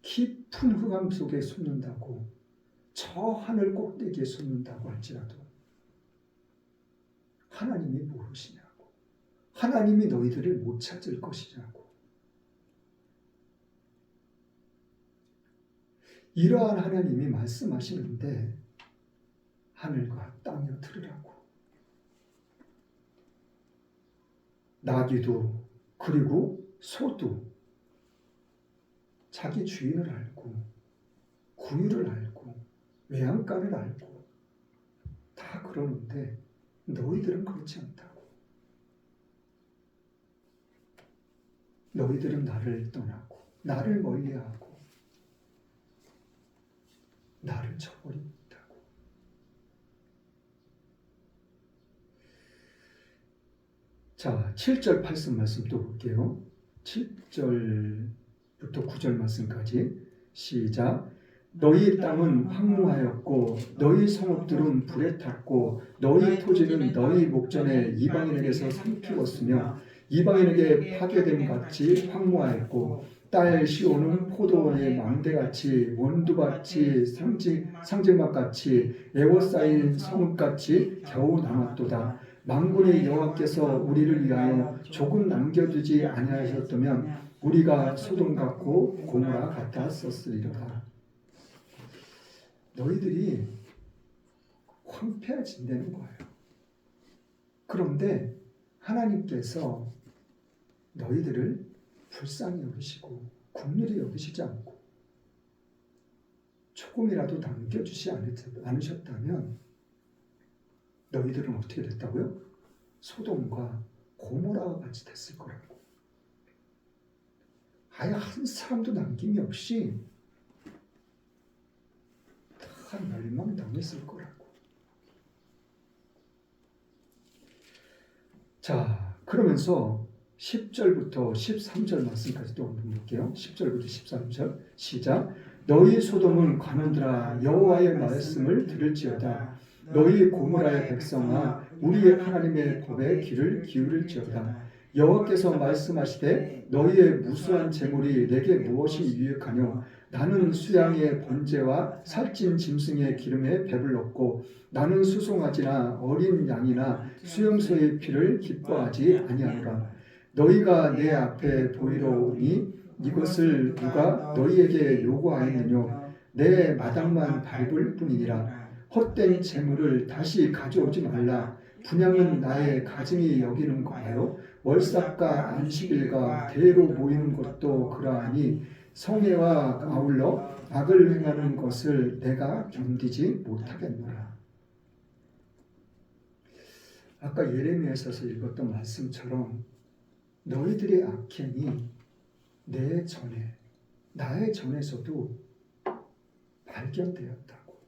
[SPEAKER 1] 깊은 흑암 속에 숨는다고, 저 하늘 꼭대기에 숨는다고 할지라도 하나님이 모르시냐고, 하나님이 너희들을 못 찾을 것이냐고. 이러한 하나님이 말씀하시는데 하늘과 땅이여 들으라고. 나귀도 그리고 소도 자기 주인을 알고 구유를 알고 외양간을 알고 다 그러는데 너희들은 그렇지 않다고. 너희들은 나를 떠나고 나를 멀리하고 나를 저버리고 있다고. 자, 7절 8절 말씀 또 볼게요. 7절부터 9절 말씀까지 시작. 너희 땅은 황무하였고 너희 성읍들은 불에 탔고 너희 토지는 너희 목전에 이방인에게서 삼키웠으며 이방인에게 파괴됨 같이 황무하였고 딸 시온은 포도원의 망대같이 원두같이 상징막같이 에워싸인 성읍같이 겨우 남았도다. 만군의 여호와께서 우리를 위하여 조금 남겨두지 아니하셨다면 우리가 소돔 같고 고모라 같았었으리로다. 너희들이 황폐해진다는 거예요. 그런데 하나님께서 너희들을 불쌍히 여기시고 긍휼히 여기시지 않고 조금이라도 남겨주지 않으셨다면 너희들은 어떻게 됐다고요? 소돔과 고모라와 같이 됐을 거라고. 아예 한 사람도 남김이 없이 다 멸망당했을 거라고. 자, 그러면서 10절부터 13절 말씀까지도 한번 볼게요. 10절부터 13절 시작. 너희 소돔은 관원들아 여호와의 말씀을 들을지어다. 너희 고모라의 백성아 우리의 하나님의 법에 귀를 기울일지어다. 여호와께서 말씀하시되 너희의 무수한 재물이 내게 무엇이 유익하뇨? 나는 수양의 번제와 살찐 짐승의 기름에 배불렀고 나는 수송아지나 어린 양이나 수염소의 피를 기뻐하지 아니하노라. 너희가 내 앞에 보이러 오니 이것을 누가 너희에게 요구하였느뇨? 내 마당만 밟을 뿐이니라. 헛된 재물을 다시 가져오지 말라. 분향은 나의 가증이 여기는 거요. 월삭과 안식일과 대로 모이는 것도 그러하니 성회와 아울러 악을 행하는 것을 내가 견디지 못하겠노라. 아까 예레미야에서 읽었던 말씀처럼 너희들의 악행이 내 전에 나의 전에서도 발견되었다고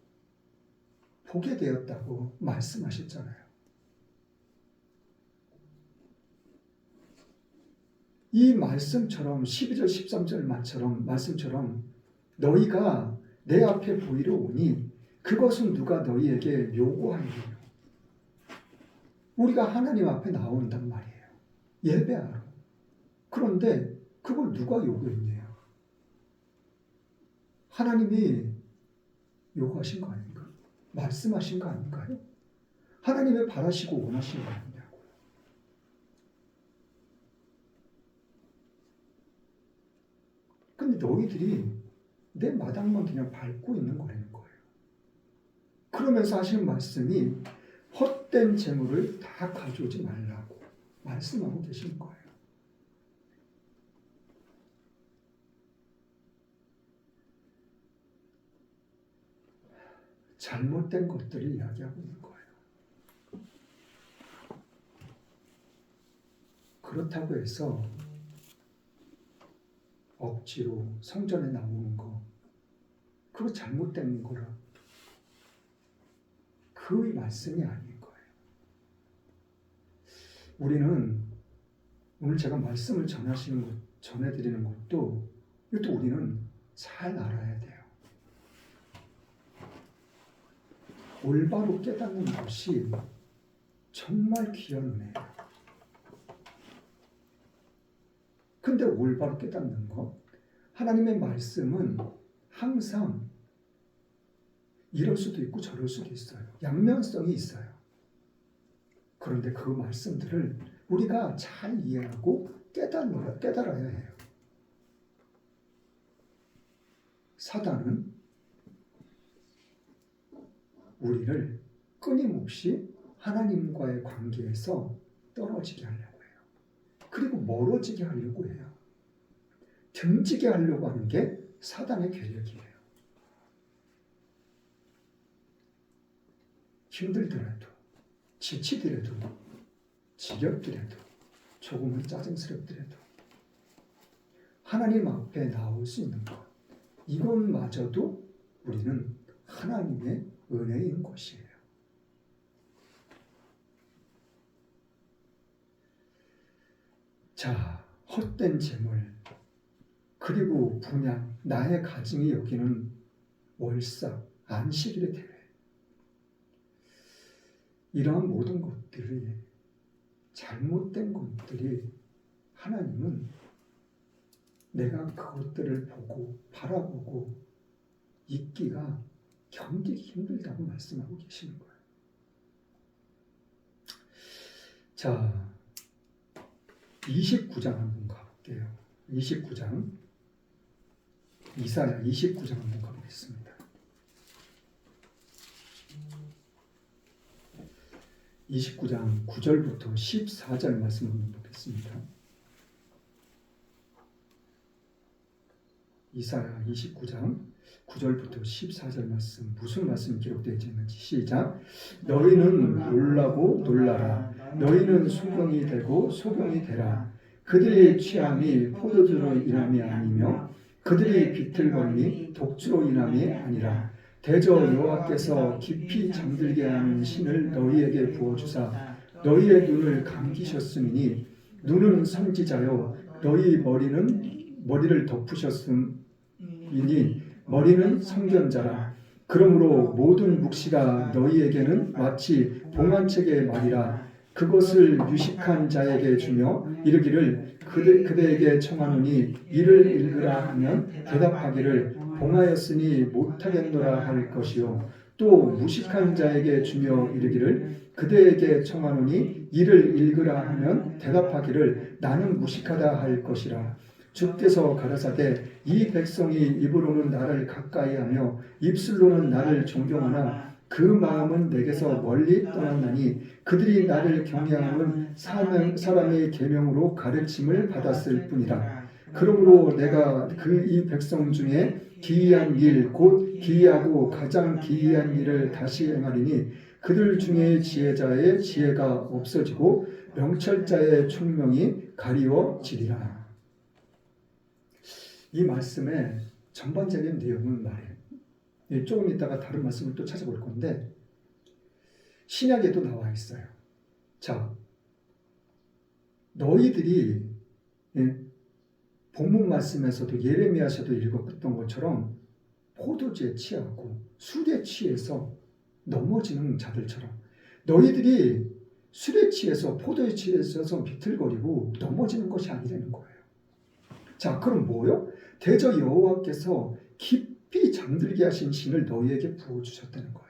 [SPEAKER 1] 보게 되었다고 말씀하셨잖아요. 이 말씀처럼 12절 13절 말씀처럼 너희가 내 앞에 보이러 오니 그것은 누가 너희에게 요구하느냐. 우리가 하나님 앞에 나온단 말이에요. 예배하러. 그런데 그걸 누가 요구했냐. 하나님이 요구하신 거 아닌가? 말씀하신 거 아닌가요? 하나님의 바라시고 원하신 거 아니냐고요. 근데 너희들이 내 마당만 그냥 밟고 있는 거라는 거예요. 그러면서 하시는 말씀이 헛된 재물을 다 가져오지 말라고 말씀하고 계신 거예요. 잘못된 것들을 이야기하고 있는 거예요. 그렇다고 해서 억지로 성전에 나오는 거 그거 잘못된 거라 그 말씀이 아닌 거예요. 우리는 오늘 제가 말씀을 전해드리는 것도 이것도 우리는 잘 알아야 돼요. 올바로 깨닫는 것이 정말 귀한 은혜예요. 근데 올바로 깨닫는 것, 하나님의 말씀은 항상 이럴 수도 있고 저럴 수도 있어요. 양면성이 있어요. 그런데 그 말씀들을 우리가 잘 이해하고 깨달아야 해요. 사단은 우리를 끊임없이 하나님과의 관계에서 떨어지게 하려고 해요. 그리고 멀어지게 하려고 해요. 등지게 하려고 하는 게 사단의 계획이에요. 힘들더라도, 지치더라도, 지겹더라도, 조금은 짜증스럽더라도 하나님 앞에 나올 수 있는 것, 이것마저도 우리는 하나님의 은혜인 것이에요. 자, 헛된 재물, 그리고 분양, 나의 가증이 여기는 월삭, 안식일의 대회, 이러한 모든 것들이 잘못된 것들이 하나님은 내가 그것들을 보고 바라보고 있기가 견디기 힘들다고 말씀하고 계시는 거예요. 자, 29장 한번 가볼게요. 29장, 이사야 29장 한번 가보겠습니다. 29장 9절부터 14절 말씀 한번 보겠습니다. 이사야 29장 9절부터 14절 말씀, 무슨 말씀이 기록되어 있는지 시작. 너희는 놀라고 놀라라. 너희는 소경이 되고 소경이 되라. 그들의 취함이 포도주로 인함이 아니며 그들이 비틀거림이 독주로 인함이 아니라 대저 여호와께서 깊이 잠들게 하는 신을 너희에게 부어주사 너희의 눈을 감기셨음이니 눈은 선지자요 너희 머리를 덮으셨음이니 머리는 선견자라. 그러므로 모든 묵시가 너희에게는 마치 봉안책의 말이라. 그것을 유식한 자에게 주며 이르기를 그대에게 청하노니 이를 읽으라 하면 대답하기를 봉하였으니 못하겠노라 할 것이요 또 무식한 자에게 주며 이르기를 그대에게 청하노니 이를 읽으라 하면 대답하기를 나는 무식하다 할 것이라. 주께서 가라사대 이 백성이 입으로는 나를 가까이하며 입술로는 나를 존경하나 그 마음은 내게서 멀리 떠났나니 그들이 나를 경외함은 사람의 계명으로 가르침을 받았을 뿐이라. 그러므로 내가 이 백성 중에 기이한 일 곧 기이하고 가장 기이한 일을 다시 행하리니 그들 중에 지혜자의 지혜가 없어지고 명철자의 총명이 가리워지리라. 이 말씀의 전반적인 내용은 말이에요. 조금 있다가 다른 말씀을 또 찾아볼 건데 신약에도 나와 있어요. 자, 너희들이 본문 말씀에서도 예레미야서도 읽었던 것처럼 포도주에 취하고 술에 취해서 넘어지는 자들처럼 너희들이 술에 취해서 포도에 취해서 비틀거리고 넘어지는 것이 아니라는 거예요. 자, 그럼 뭐요? 대저 여호와께서 깊이 잠들게 하신 신을 너희에게 부어주셨다는 거예요.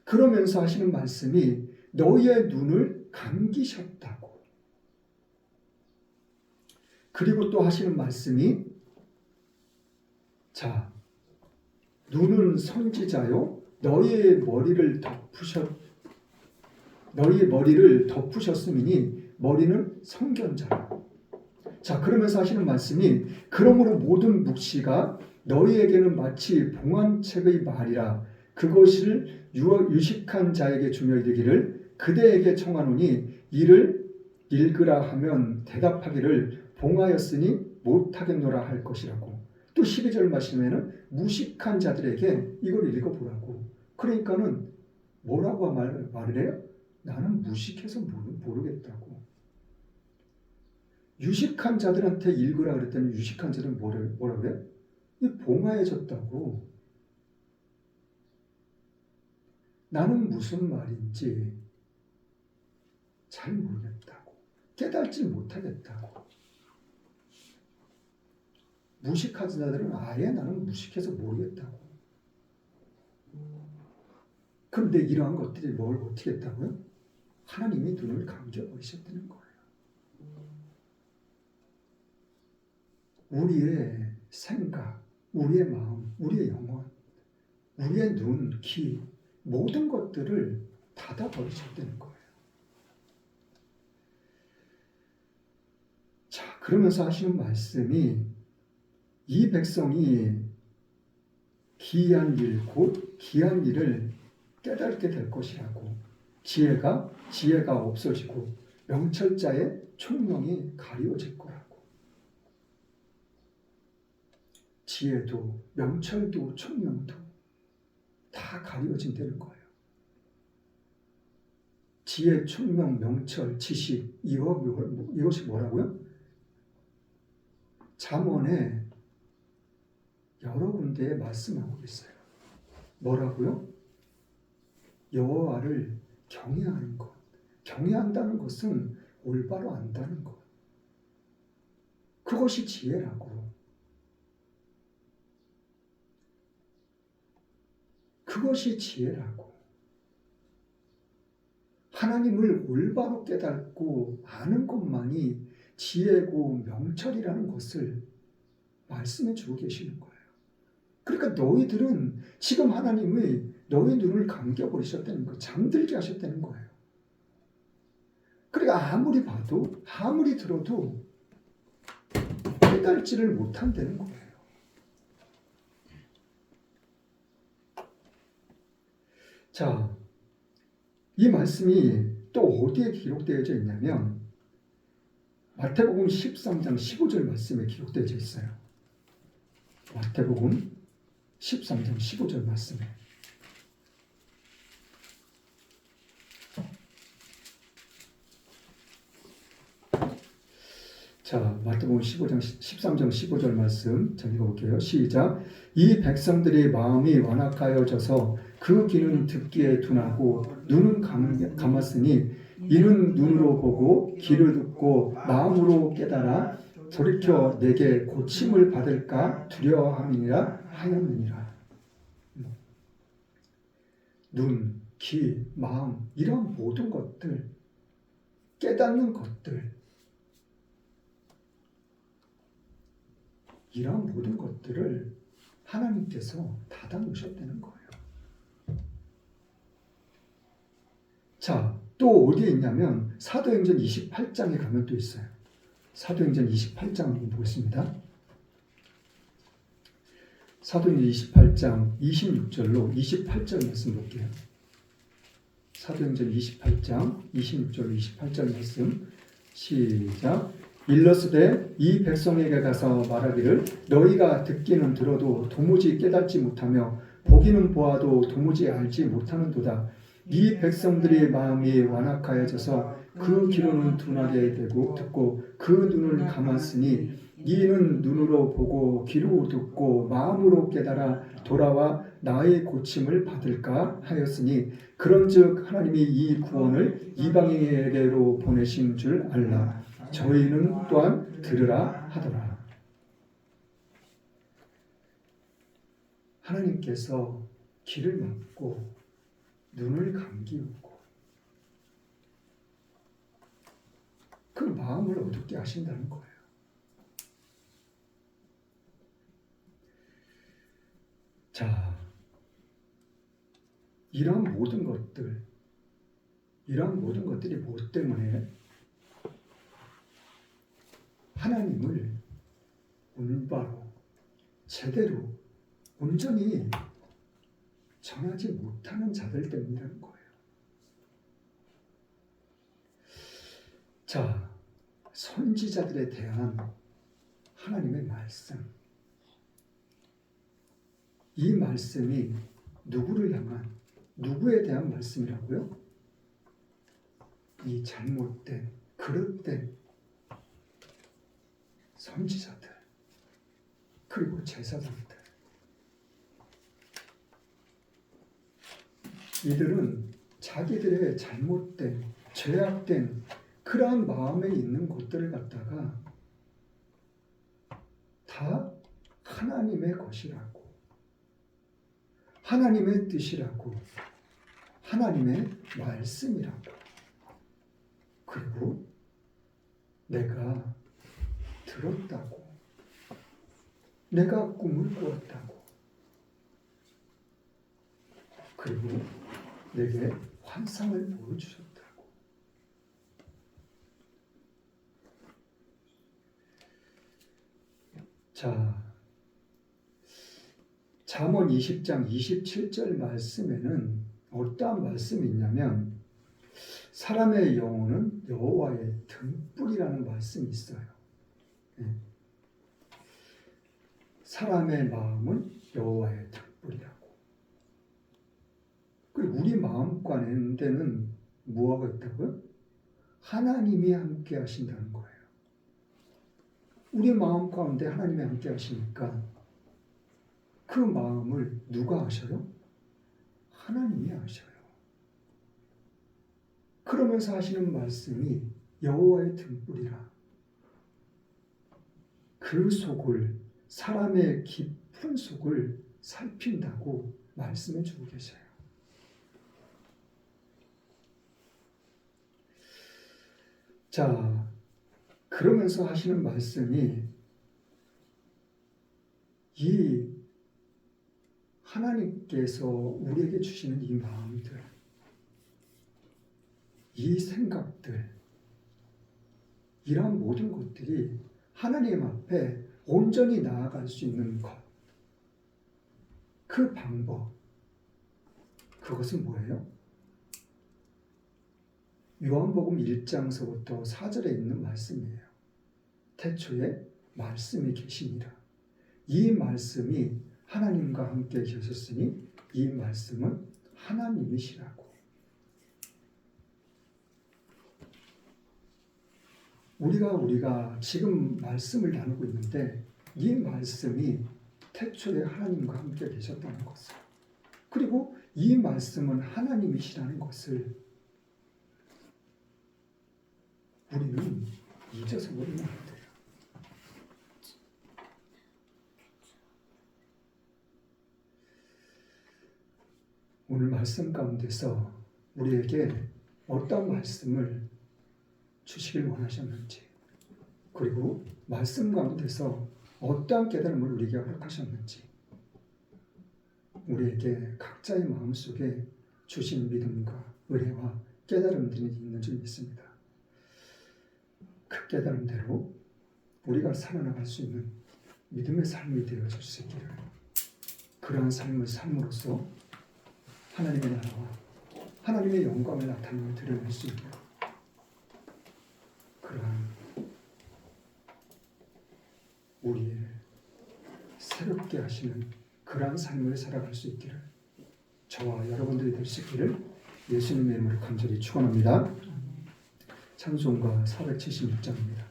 [SPEAKER 1] 그러면서 하시는 말씀이 너희의 눈을 감기셨다고. 그리고 또 하시는 말씀이 자, 눈은 선지자요 너희의 머리를 덮으셨음이니 머리는 선견자라. 자, 그러면서 하시는 말씀이 그러므로 모든 묵시가 너희에게는 마치 봉안책의 말이라. 그것을 유식한 자에게 주며 이르기를 그대에게 청하노니 이를 읽으라 하면 대답하기를 봉하였으니 못하겠노라 할 것이라고. 또 12절 말씀에는 무식한 자들에게 이걸 읽어보라고. 그러니까는 뭐라고 말을 해요? 나는 무식해서 모르겠다고. 유식한 자들한테 읽으라 그랬더니 유식한 자들은 뭐라고 해요? 이 봉하해졌다고. 나는 무슨 말인지 잘 모르겠다고. 깨달지 못하겠다고. 무식한 자들은 아예 나는 무식해서 모르겠다고. 그런데 이러한 것들이 뭘 어떻게 했다고요? 하나님이 눈을 감겨버리셨다는 거예요. 우리의 생각, 우리의 마음, 우리의 영혼, 우리의 눈, 귀, 모든 것들을 닫아버리셨다는 거예요. 자, 그러면서 하시는 말씀이 이 백성이 기이한 일, 곧 기이한 일을 깨닫게 될 것이라고. 지혜가 없어지고 명철자의 총명이 가리워질 거라고. 지혜도 명철도 총명도 다 가리워진다는 거예요. 지혜, 총명, 명철, 지식 이것이 뭐라고요? 잠언에 여러 군데에 말씀하고 있어요. 뭐라고요? 여호와를 경외하는 것. 경외한다는 것은 올바로 안다는 것. 그것이 지혜라고. 그것이 지혜라고. 하나님을 올바로 깨닫고 아는 것만이 지혜고 명철이라는 것을 말씀해 주고 계시는 거예요. 그러니까 너희들은 지금 하나님의 너희 눈을 감겨버리셨다는 거예요. 잠들게 하셨다는 거예요. 그러니까 아무리 봐도 아무리 들어도 깨달지를 못한다는 거예요. 자, 이 말씀이 또 어디에 기록되어져 있냐면 마태복음 13장 15절 말씀에 기록되어져 있어요. 마태복음 13장 15절 말씀에 자, 마태복음 13장 15절 말씀 전 읽어볼게요. 시작. 이 백성들이 마음이 완악하여져서 그 귀는 듣기에 둔하고 눈은 감았으니 이는 눈으로 보고 귀를 듣고 마음으로 깨달아 돌이켜 내게 고침을 받을까 두려워함이니라 하였느니라. 눈, 귀, 마음 이런 모든 것들 깨닫는 것들 이런 모든 것들을 하나님께서 닫아놓으셨다는 거예요. 자, 또 어디에 있냐면 사도행전 28장에 가면 또 있어요. 사도행전 28장 한번 보겠습니다. 사도행전 28장 26절로 28절 말씀 볼게요. 사도행전 28장 26절로 28절 말씀 시작. 일러스되 이 백성에게 가서 말하기를 너희가 듣기는 들어도 도무지 깨닫지 못하며 보기는 보아도 도무지 알지 못하는도다. 이 백성들의 마음이 완악하여져서 그 귀로는 둔하게 되고 듣고 그 눈을 감았으니 이는 눈으로 보고 귀로 듣고 마음으로 깨달아 돌아와 나의 고침을 받을까 하였으니 그런즉 하나님이 이 구원을 이방인에게로 보내신 줄 알라. 저희는 또한 들으라 하더라. 하나님께서 귀를 막고 눈을 감기우고 그 마음을 어둡게 하신다는 거예요. 자, 이런 모든 것들이 무엇 때문에 하나님을 올바로 제대로 온전히 전하지 못하는 자들 때문이라는 거예요. 자, 선지자들에 대한 하나님의 말씀, 이 말씀이 누구를 향한, 누구에 대한 말씀이라고요? 이 잘못된, 그릇된 선지자들, 그리고 제사장들. 이들은 자기들의 잘못된, 죄악된 그러한 마음에 있는 것들을 갖다가 다 하나님의 것이라고, 하나님의 뜻이라고, 하나님의 말씀이라고, 그리고 내가 들었다고, 내가 꿈을 꾸었다고, 그리고 내게 환상을 보여주셨다고. 자, 잠언 20장 27절 말씀에는 어떠한 말씀이 있냐면 사람의 영혼은 여호와의 등불이라는 말씀이 있어요. 사람의 마음은 여호와의 등불이라고. 그리고 우리 마음 가운데는 무엇가 있다고요? 하나님이 함께 하신다는 거예요. 우리 마음 가운데 하나님이 함께 하시니까 그 마음을 누가 아셔요? 하나님이 아셔요. 그러면서 하시는 말씀이 여호와의 등불이라. 그 속을, 사람의 깊은 속을 살핀다고 말씀해 주고 계셔요. 자, 그러면서 하시는 말씀이 이 하나님께서 우리에게 주시는 이 마음들, 이 생각들, 이러한 모든 것들이 하나님 앞에 온전히 나아갈 수 있는 것, 그 방법, 그것은 뭐예요? 요한복음 1장서부터 4절에 있는 말씀이에요. 태초에 말씀이 계시니라. 이 말씀이 하나님과 함께 계셨으니 이 말씀은 하나님이시라고. 우리가 지금 말씀을 나누고 있는데 이 말씀이 태초에 하나님과 함께 계셨다는 것을, 그리고 이 말씀은 하나님이시라는 것을 우리는 잊어서 버리면 안 돼요. 오늘 말씀 가운데서 우리에게 어떤 말씀을 주시길 원하셨는지, 그리고 말씀 가운데서 어떠한 깨달음을 우리에게 허락하셨는지, 우리에게 각자의 마음속에 주신 믿음과 은혜와 깨달음들이 있는 줄 믿습니다. 그 깨달음대로 우리가 살아나갈 수 있는 믿음의 삶이 되어질 수 있기를, 그러한 삶을 삶으로써 하나님의 나라와 하나님의 영광을 나타내며 드러낼 수 있는 그러한 우리의 새롭게 하시는 그러한 삶을 살아갈 수 있기를 저와 여러분들이 될 수 있기를 예수님의 이름으로 간절히 축원합니다. 찬송가 476장입니다.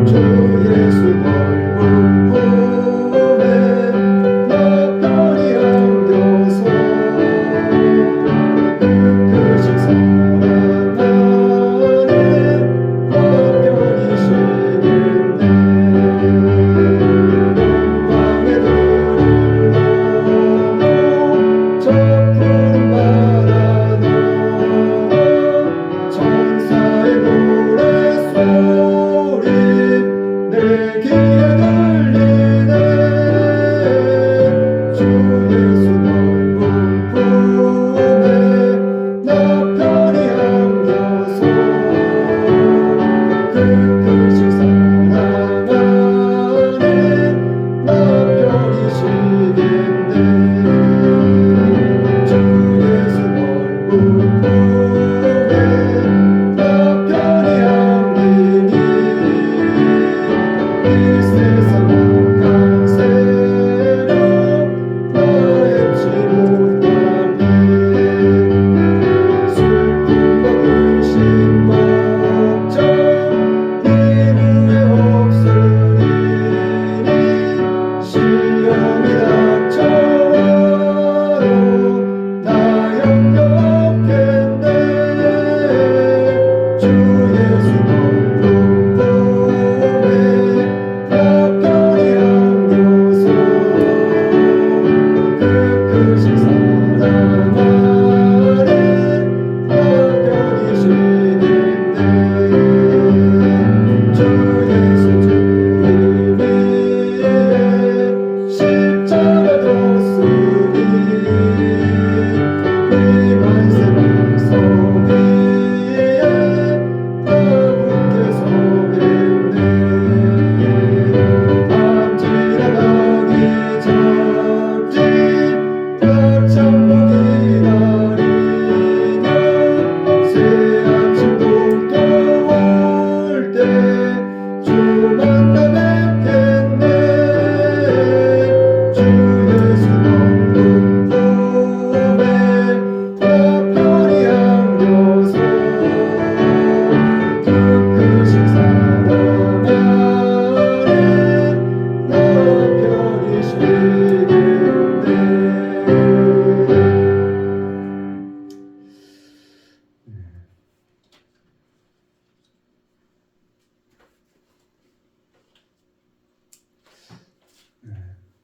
[SPEAKER 4] 참 보기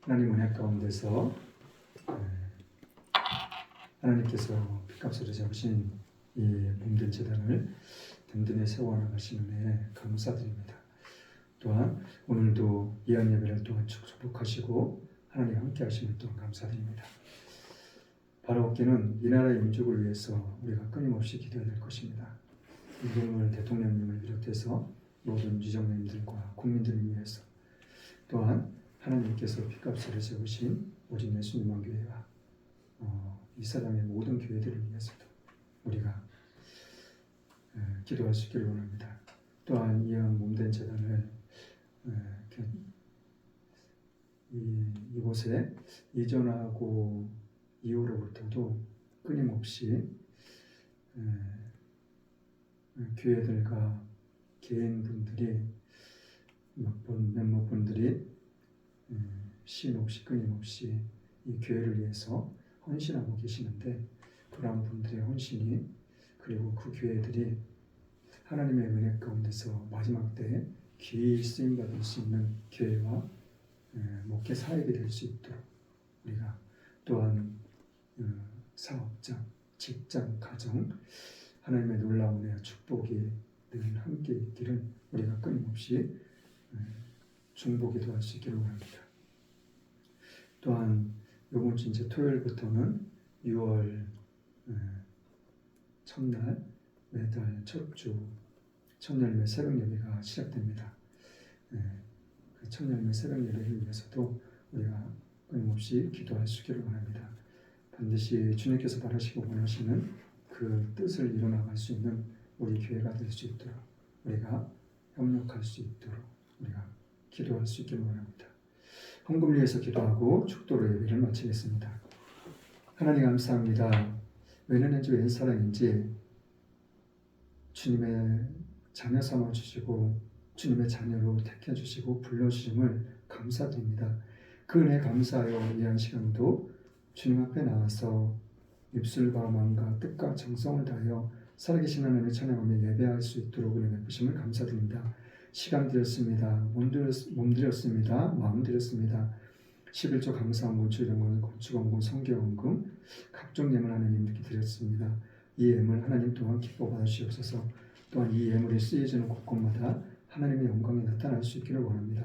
[SPEAKER 1] 하나님 은혜 가운데서 하나님께서 핏값으로 잡으신 이 몸된 제단을 든든히 세워나가시는 은혜 감사드립니다. 또한 오늘도 예언 예배를 또한 축복하시고 하나님 함께 하시는 또한 감사드립니다. 바라옵기는 이 나라의 민족을 위해서 우리가 끊임없이 기도해야 될 것입니다. 윤석열 대통령님을 비롯해서 모든 유정님들과 국민들을 위해서 또한 하나님께서 핏값을 세우신 오직 예수님만 교회와 이 사람의 모든 교회들을 위해서도 우리가 기도할 수 있기를 원합니다. 또한 이한 몸된 재단을 이곳에 이전하고 이후로부터도 끊임없이 교회들과 개인분들이 몇몇 분들이 쉼없이 끊임없이 이 교회를 위해서 헌신하고 계시는데 그러한 분들의 헌신이 그리고 그 교회들이 하나님의 은혜 가운데서 마지막 때에 귀히 쓰임받을 수 있는 교회와 목회 사역이 될 수 있도록 우리가 또한 사업장, 직장, 가정 하나님의 놀라운 은혜와 축복이 늘 함께 있기를 우리가 끊임없이 중보 기도할 수 있기를 원합니다. 또한 이번 주 이제 토요일부터는 6월 첫날 매달 첫 주 첫열매 새벽 예배가 시작됩니다. 그 첫열매 새벽 예배를 위해서도 우리가 끊임없이 기도할 수 있기를 원합니다. 반드시 주님께서 바라시고 원하시는 그 뜻을 이뤄나갈 수 있는 우리 교회가 될 수 있도록 우리가 협력할 수 있도록 우리가 기도할 수 있기를 원합니다. 헌금을 위해서 기도하고 축도로 예배를 마치겠습니다. 하나님 감사합니다. 웬은인지 웬 사랑인지 주님의 자녀 삼아 주시고 주님의 자녀로 택해 주시고 불러 주심을 감사드립니다. 그 은혜 감사하여 이 한 시간도 주님 앞에 나와서 입술과 마음과 뜻과 정성을 다하여 살아계신 하나님을 찬양하며 예배할 수 있도록 은혜 베푸심을 감사드립니다. 시간 드렸습니다. 몸 드렸습니다. 마음 드렸습니다. 11조 감사헌금, 주일헌금, 건축헌금, 성경헌금 각종 예물 하나님께 드렸습니다. 이 예물 하나님 또한 기뻐 받으시옵소서. 또한 이 예물이 쓰여지는 곳곳마다 하나님의 영광이 나타날 수 있기를 원합니다.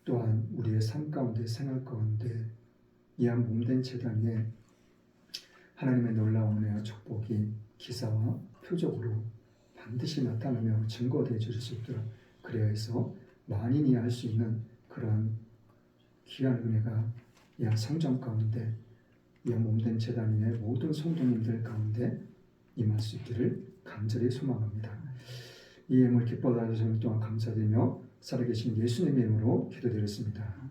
[SPEAKER 1] 또한 우리의 삶 가운데 생활 가운데 이 한 몸된 재단 위에 하나님의 놀라운 은혜와 축복이 기사와 표적으로 반드시 나타나며 증거되어 주실 수 있도록 그래야 해서 만인이 할 수 있는 그러한 귀한 은혜가 이 한 성전 가운데 이 한 몸된 재단 위에 모든 성도님들 가운데 임할 수 있기를 간절히 소망합니다. 이 예물 기뻐 받으시는 또한 감사드리며 살아계신 예수님의 이름으로 기도드렸습니다.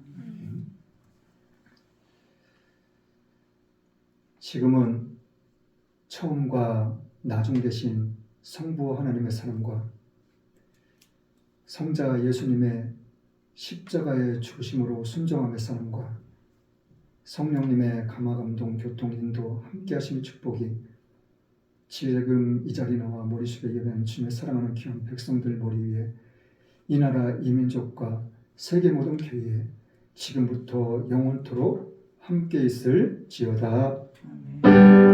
[SPEAKER 1] 지금은 처음과 나중 되신 성부 하나님의 사랑과 성자 예수님의 십자가의 죽으심으로 순종함의 사랑과 성령님의 감화감동 교통 인도 함께하심의 축복이 지금 이 자리 나와 머리숙에 예배하는 주님의 사랑하는 귀한 백성들 머리 위에 이 나라 이 민족과 세계 모든 교회에 지금부터 영원토록 함께 있을지어다.
[SPEAKER 2] 아멘.